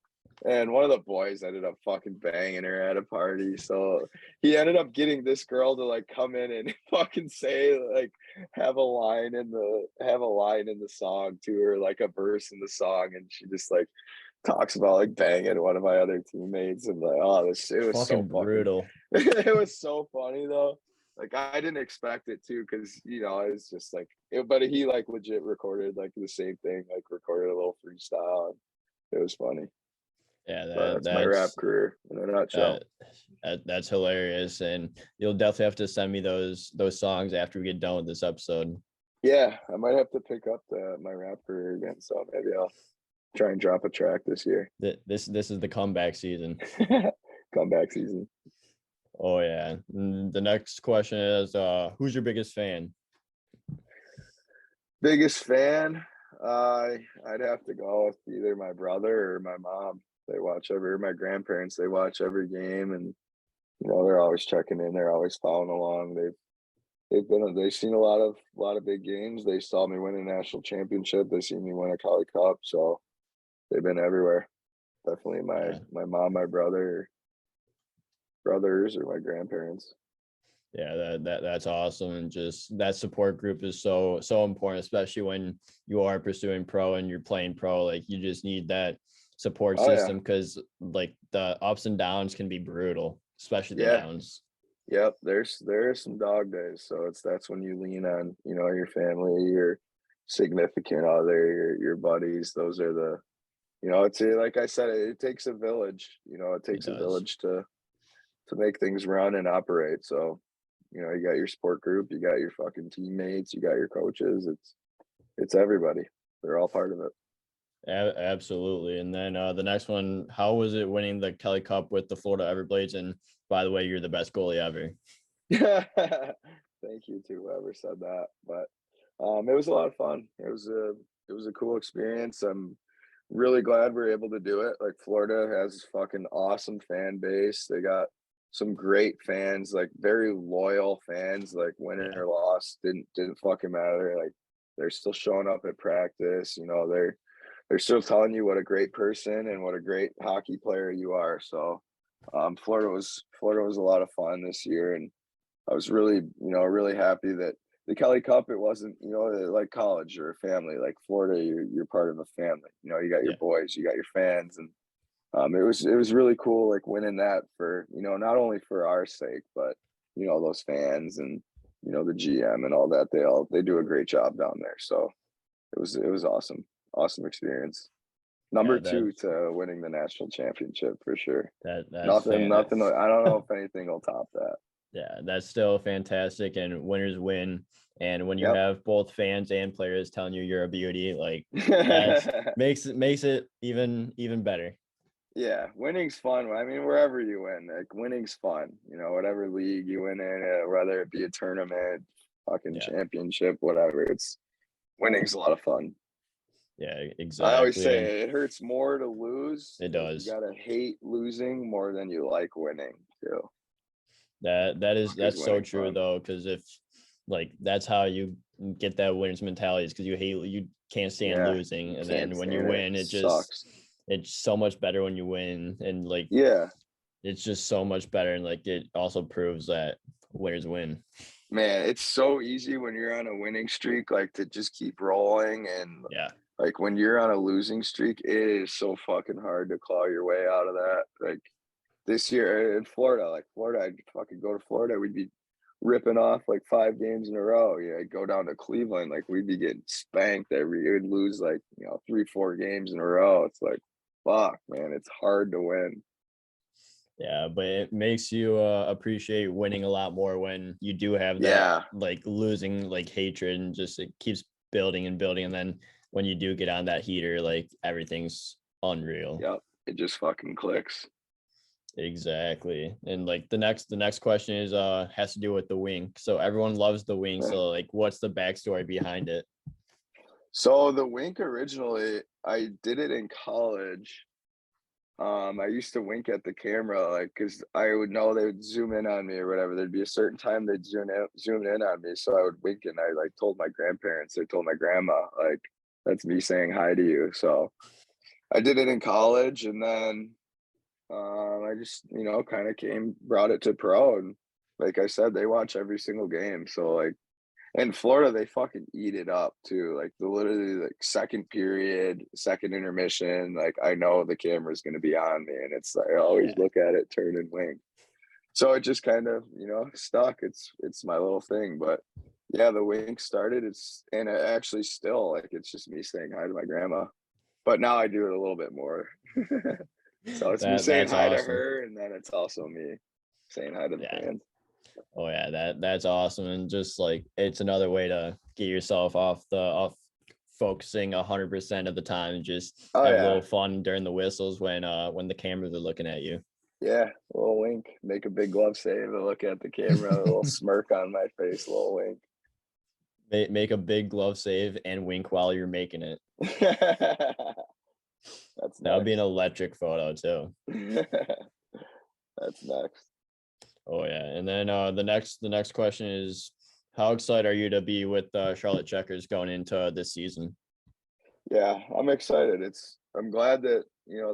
and one of the boys ended up fucking banging her at a party. So he ended up getting this girl to like come in and fucking say like have a line in the song to her, like a verse in the song, and she just like talks about like banging one of my other teammates and like this it was so Fucking fucking brutal. it was so funny though. Like I didn't expect it too, because it's just like but he like legit recorded like the same thing, like recorded a little freestyle. And it was funny. Yeah, But that's my rap career in a nutshell. that that's hilarious, and you'll definitely have to send me those songs after we get done with this episode. Yeah, I might have to pick up my rap career again, so maybe I'll try and drop a track this year. This is the comeback season. Comeback season. Oh yeah. The next question is, who's your biggest fan? Biggest fan, I'd have to go with either my brother or my mom. They watch my grandparents, they watch every game, and they're always checking in, they're always following along. They've seen a lot of big games. They saw me win a national championship. They seen me win a Goalie Cup, so they've been everywhere. Definitely my Yeah, my mom, my brothers, or my grandparents. yeah, that's awesome, and just that support group is so important, especially when you are pursuing pro and you're playing pro. Like you just need that support Oh yeah, system because like the ups and downs can be brutal, especially the yeah. downs. Yep, there are some dog days, so that's when you lean on, your family, your significant other, your buddies. Those are it's like I said, it takes a village. It It takes a does. village to make things run and operate. So, you got your sport group, you got your fucking teammates, you got your coaches. It's everybody. They're all part of it. Absolutely. And then the next one, how was it winning the Kelly Cup with the Florida Everblades? And by the way, you're the best goalie ever. Thank you to whoever said that. But it was a lot of fun. It was a cool experience. I'm really glad we're able to do it. Like Florida has fucking awesome fan base. They got some great fans, like very loyal fans, like win Yeah, or loss, didn't fucking matter. Like they're still showing up at practice. They're still telling you what a great person and what a great hockey player you are. So Florida was a lot of fun this year, and I was really happy that the Kelly Cup, it wasn't, like college or a family. Like Florida, you're part of a family. You got your Yeah. boys, you got your fans, and it was really cool, like winning that for not only for our sake, but those fans and the GM and all that. They do a great job down there. So it was awesome experience. Number Yeah, two to winning the national championship for sure. that's Nothing. fantastic. I don't know if anything will top that. Yeah, that's still fantastic, and winners win. And when you Yep. have both fans and players telling you you're a beauty, like that's makes it even better. Yeah, winning's fun. I mean, wherever you win, like winning's fun. Whatever league you win in, whether it be a tournament, fucking Yeah, championship, whatever. Winning's a lot of fun. yeah, I always exactly, and say it hurts more to lose. it Like you does. gotta hate losing more than you like winning too. That's Because so winning's true fun. though, because if like that's how you get that winners mentality is because you can't stand Yeah, losing, you and can't then when you stand it. win, Sucks. it's so much better when you win, and like Yeah, it's just so much better, and like it also proves that winners win. man, it's so easy when you're on a winning streak, like to just keep rolling, and Yeah, like when you're on a losing streak, it is so fucking hard to claw your way out of that. Like this year in Florida, I'd fucking go to Florida, we'd be ripping off like 5 games in a row. Yeah, I'd go down to Cleveland, like we'd be getting spanked every year. We'd lose like 3-4 games in a row. It's like fuck, man, it's hard to win. yeah, but it makes you appreciate winning a lot more when you do have that Yeah, like losing like hatred, and just it keeps building and building, and then when you do get on that heater, like everything's unreal. yep, it just fucking clicks. Exactly. And like the next question is has to do with the wink. So everyone loves the wink. Eh. So like what's the backstory behind it? So the wink originally, I did it in college. I used to wink at the camera, like, cause I would know they would zoom in on me or whatever. There'd be a certain time they'd zoom in on me, so I would wink, and I like told my grandparents, I told my grandma, like, that's me saying hi to you. So I did it in college, and then I just kind of brought it to pro, and like I said, they watch every single game. So like in Florida, they fucking eat it up too. Like the literally like second period, second intermission, like I know the camera's gonna be on me, and it's like I always Yeah. look at it, turn and wink. So it just kind of, stuck. It's my little thing. But yeah, the wink started. And it actually still like it's just me saying hi to my grandma. But now I do it a little bit more. So it's me saying That's hi to awesome. her, and then it's also me saying hi to the Yeah. fans. Oh yeah, that's awesome. And just like it's another way to get yourself off focusing 100% of the time, and just Oh have a yeah. little fun during the whistles when the cameras are looking at you. Yeah, a little wink, make a big glove save, and look at the camera, a little smirk on my face, a little wink. Make a big glove save and wink while you're making it. That's That would be an next. electric photo too. That's next. Oh yeah, and then the next question is, how excited are you to be with Charlotte Checkers going into this season? Yeah, I'm excited. I'm glad that,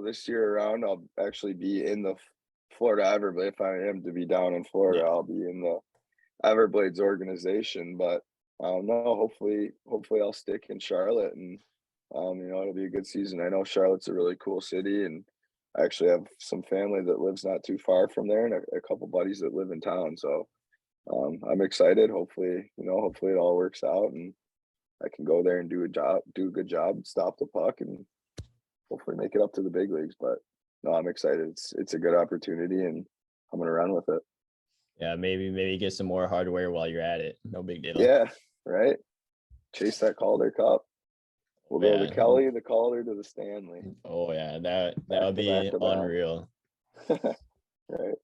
this year around I'll actually be in the Florida Everblades. If I am to be down in Florida, Yeah, I'll be in the Everblades organization. But I don't know. Hopefully I'll stick in Charlotte, and it'll be a good season. I know Charlotte's a really cool city, and I actually have some family that lives not too far from there, and a couple buddies that live in town. So I'm excited. Hopefully it all works out, and I can go there and do a good job, stop the puck, and hopefully make it up to the big leagues. But no, I'm excited. It's a good opportunity, and I'm gonna run with it. yeah. Maybe get some more hardware while you're at it. No big deal. Yeah, right. Chase that Calder Cup. We'll Oh, go the yeah. Kelly, the Calder, to the Stanley, Oh yeah. That back would to back be to unreal. back. Right.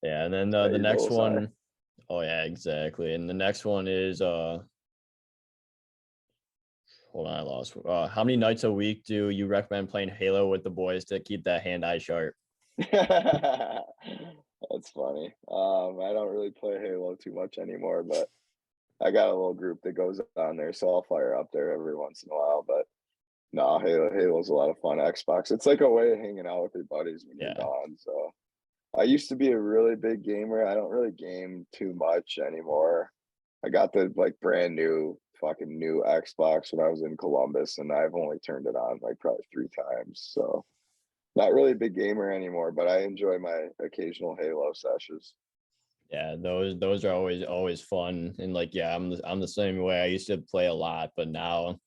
Yeah, and then Bet the your next bullseye. one. Oh yeah, exactly. And the next one is hold on, I lost. How many nights a week do you recommend playing Halo with the boys to keep that hand-eye sharp? That's funny. I don't really play Halo too much anymore, but I got a little group that goes on there, so I'll fire up there every once in a while. But no, Halo's a lot of fun. Xbox, it's like a way of hanging out with your buddies when you're Yeah. gone. So I used to be a really big gamer. I don't really game too much anymore. I got the like brand new fucking new Xbox when I was in Columbus, and I've only turned it on like probably 3 times. So not really a big gamer anymore, but I enjoy my occasional Halo sessions. Yeah, those are always fun. And like, yeah, I'm the same way. I used to play a lot, but now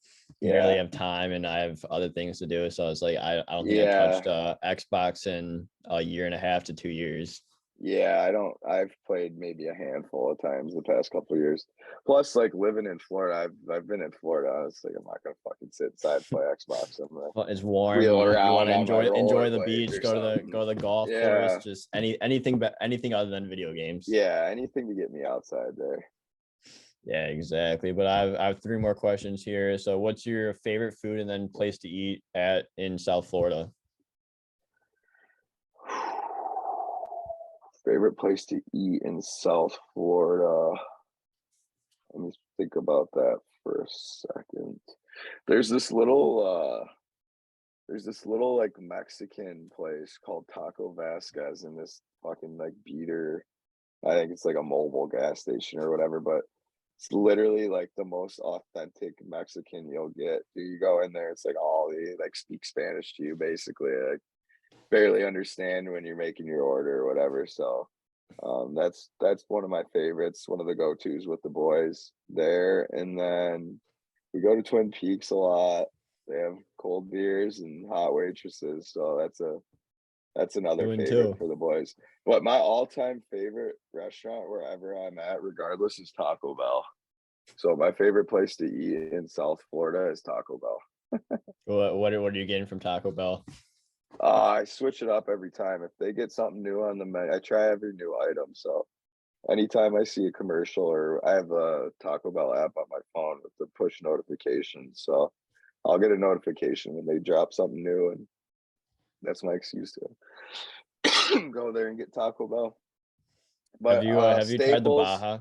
barely Yeah, have time and I have other things to do. So it's like I don't think I've yeah. touched Xbox in a year and a half to 2 years. Yeah, I don't I've played maybe a handful of times the past couple of years. Plus, like, living in Florida, I've been in Florida. I was like, I'm not gonna fucking sit inside and play Xbox. I'm gonna Well, it's warm. wheel You want around to on my enjoy the rollerblades beach, or go something. to the golf course, Yeah. just anything other than video games. Yeah, anything to get me outside there. Yeah, exactly. But I have three more questions here. So what's your favorite food and then place to eat at in South Florida? Favorite place to eat in South Florida? Let me think about that for a second. There's this little, like Mexican place called Taco Vasquez in this fucking like beater. I think it's like a mobile gas station or whatever, but it's literally like the most authentic Mexican you'll get. You go in there, it's like all they like speak Spanish to you basically. Like barely understand when you're making your order or whatever. So that's one of my favorites, one of the go-tos with the boys there. And then we go to Twin Peaks a lot. They have cold beers and hot waitresses, so that's another Two and favorite two. for the boys. But my all-time favorite restaurant wherever I'm at, regardless, is Taco Bell. So my favorite place to eat in South Florida is Taco Bell. What are you getting from Taco Bell? I switch it up every time. If they get something new on the menu, I try every new item. So anytime I see a commercial, or I have a Taco Bell app on my phone with the push notifications, so I'll get a notification when they drop something new, and that's my excuse to go there and get Taco Bell. But Have you tried the staples, Baja?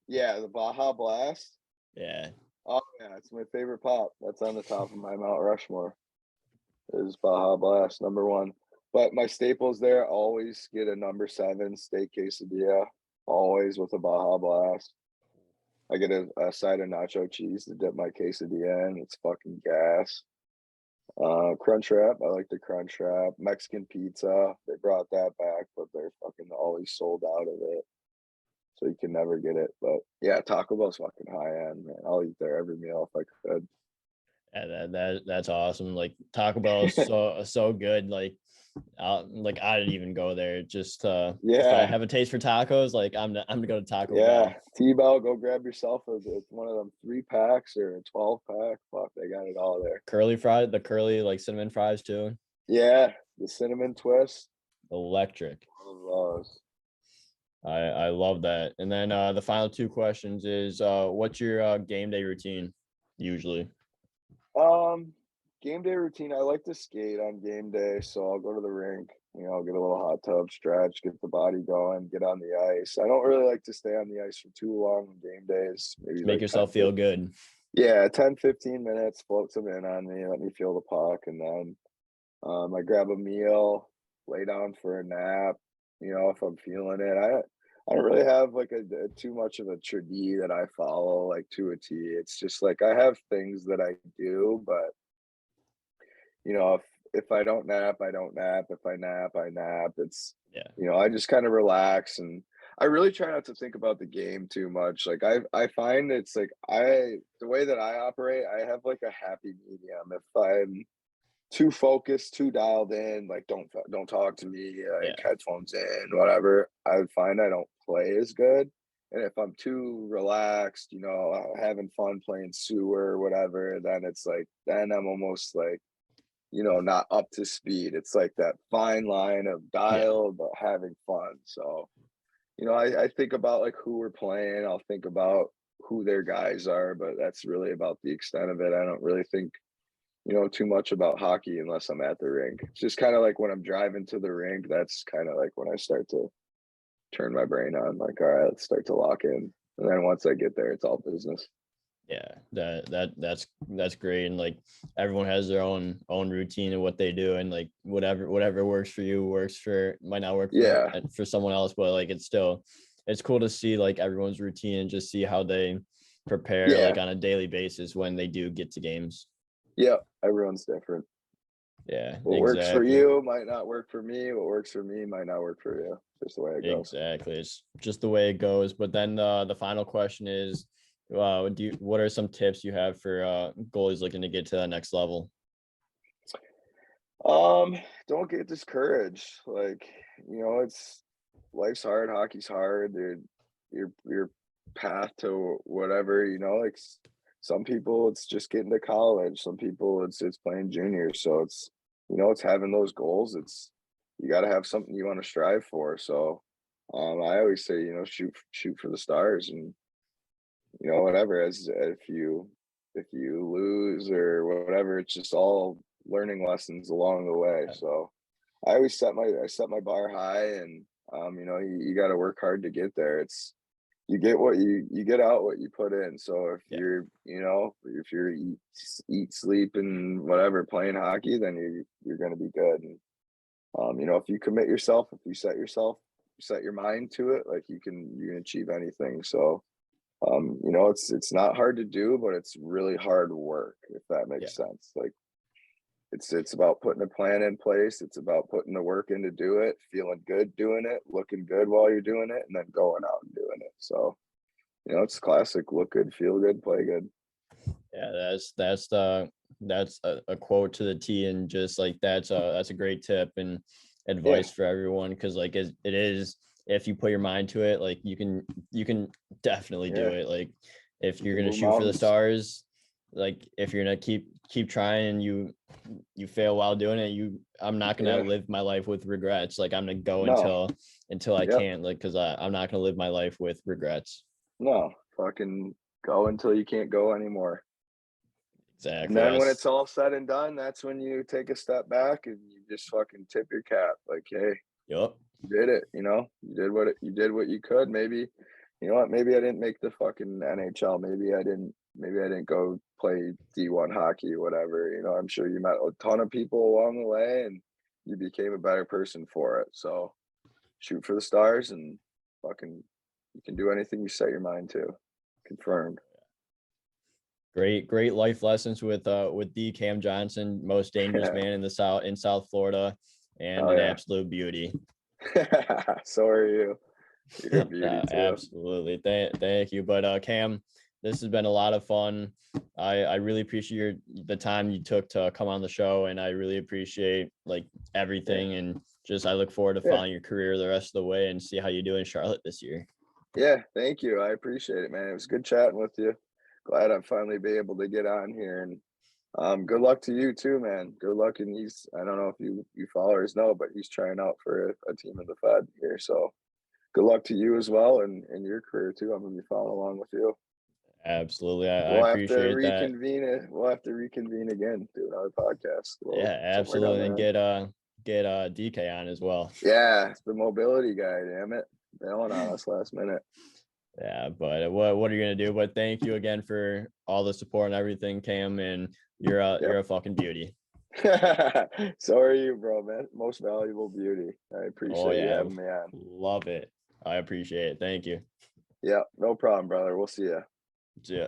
yeah, the Baja Blast. Yeah. Oh yeah, it's my favorite pop. That's on the top of my Mount Rushmore. Is Baja Blast number one. But my staples there, always get a number 7 steak quesadilla, always with a Baja Blast. I get a side of nacho cheese to dip my quesadilla in. It's fucking gas. Crunch wrap. I like the crunch wrap. Mexican pizza. They brought that back, but they're fucking always sold out of it. So you can never get it. But yeah, Taco Bell's fucking high end, man. I'll eat there every meal if I could. Yeah, that's awesome. Like Taco Bell is so good. Like I didn't even go there. Just if I Yeah, have a taste for tacos, like I'm gonna go to Taco yeah. Bell. T-Bell, go grab yourself one of them 3 packs or a 12 pack. Fuck, they got it all there. The curly like cinnamon fries too. Yeah, the cinnamon twist. Electric. Love those. I love that. And then the final two questions is what's your game day routine usually? Um, Game day routine. I like to skate on game day, so I'll go to the rink. I'll get a little hot tub, stretch, get the body going, get on the ice. I don't really like to stay on the ice for too long on game days. Maybe Just make like yourself feel good. yeah, 10, 15 minutes, float some in on me, let me feel the puck, and then I grab a meal, lay down for a nap, if I'm feeling it. I don't really have like a too much of a tradi that I follow like to a T. It's just like I have things that I do, but if I don't nap, I don't nap. If I nap, I nap. It's Yeah. I just kind of relax, and I really try not to think about the game too much. Like I find it's like the way that I operate, I have like a happy medium. If I'm too focused, too dialed in, like don't talk to me, like Yeah. headphones in, whatever, I would find I don't play as good. And if I'm too relaxed, having fun playing sewer or whatever, then it's like then I'm almost like not up to speed. It's like that fine line of Yeah. dial but having fun. So I think about like who we're playing. I'll think about who their guys are, but that's really about the extent of it. I don't really think too much about hockey unless I'm at the rink. It's just kind of like when I'm driving to the rink, that's kind of like when I start to turn my brain on, like, all right, let's start to lock in. And then once I get there, it's all business. Yeah, that's great. And like everyone has their own routine and what they do, and like whatever works for you works for might not work Yeah. for someone else, but like it's still it's cool to see like everyone's routine and just see how they prepare Yeah. like on a daily basis when they do get to games. Yeah. Everyone's different. Yeah, What works for exactly. you might not work for me. What works for me might not work for you. Just the way it goes. Exactly. It's just the way it goes. But then the final question is, what are some tips you have for goalies looking to get to that next level? Um, don't get discouraged. Like, it's life's hard, hockey's hard, dude. Your path to whatever, like some people it's just getting to college. Some people it's playing juniors. So it's having those goals. It's you gotta have something you want to strive for. So I always say, shoot for the stars and whatever as if you lose or whatever, it's just all learning lessons along the way. So I set my bar high and you got to work hard to get there. It's you get what you get out what you put in. So if Yeah. you're eat sleep and whatever playing hockey, then you're going to be good. And if you commit yourself, if you set your mind to it, like you can achieve anything. So it's not hard to do, but it's really hard work, if that Yeah. makes sense. Like it's about putting a plan in place. It's about putting the work in to do it, feeling good doing it, looking good while you're doing it, and then going out and doing it. So, it's classic look good, feel good, play good. Yeah, that's a quote to the T, and just like that's a great tip and Yeah, advice for everyone because like it is, if you put your mind to it, like you can definitely do yeah. it. Like if You you're can gonna move shoot for the mountains. stars, like if you're gonna keep trying and you fail while doing it, I'm not gonna Yeah. live my life with regrets. Like I'm gonna go No. until I Yep. can't, like, because I'm not gonna live my life with regrets. No. Fucking go until you can't go anymore. And Exactly. then when it's all said and done, that's when you take a step back and you just fucking tip your cap. Like, hey, Yep. did it, you did what you could. Maybe, you know what, maybe I didn't make the fucking NHL. Maybe I didn't go play D1 hockey, whatever. I'm sure you met a ton of people along the way and you became a better person for it. So shoot for the stars and fucking you can do anything you set your mind to. Confirmed. Great life lessons with D Cam Johnson, most dangerous man in South Florida, and Oh an yeah. absolute beauty. So are you. You're a beauty too. Absolutely. Thank you. But Cam, this has been a lot of fun. I really appreciate the time you took to come on the show, and I really appreciate like Yeah. everything, and just I look forward to Yeah. following your career the rest of the way and see how you do in Charlotte this year. Yeah, thank you. I appreciate it, man. It was good chatting with you. Glad I'm finally be able to get on here and good luck to you too, man. Good luck and I don't know if you followers know, but he's trying out for a team in the Fed here. So good luck to you as well and your career too. I'm gonna be following along with you. Absolutely. I We'll have to appreciate that. reconvene it. We'll have to reconvene again, do another podcast. Well, Yeah, somewhere down the absolutely. And line. get DK on as well. Yeah, it's the mobility guy, damn it. Bailing on us last minute. Yeah, but what are you gonna do? But thank you again for all the support and everything, Cam, and Yep. you're a fucking beauty. So are you, bro, man. Most valuable beauty. I Oh appreciate you yeah, having me on. love it. I appreciate it. Thank you. Yeah, no problem, brother. We'll see ya. See ya.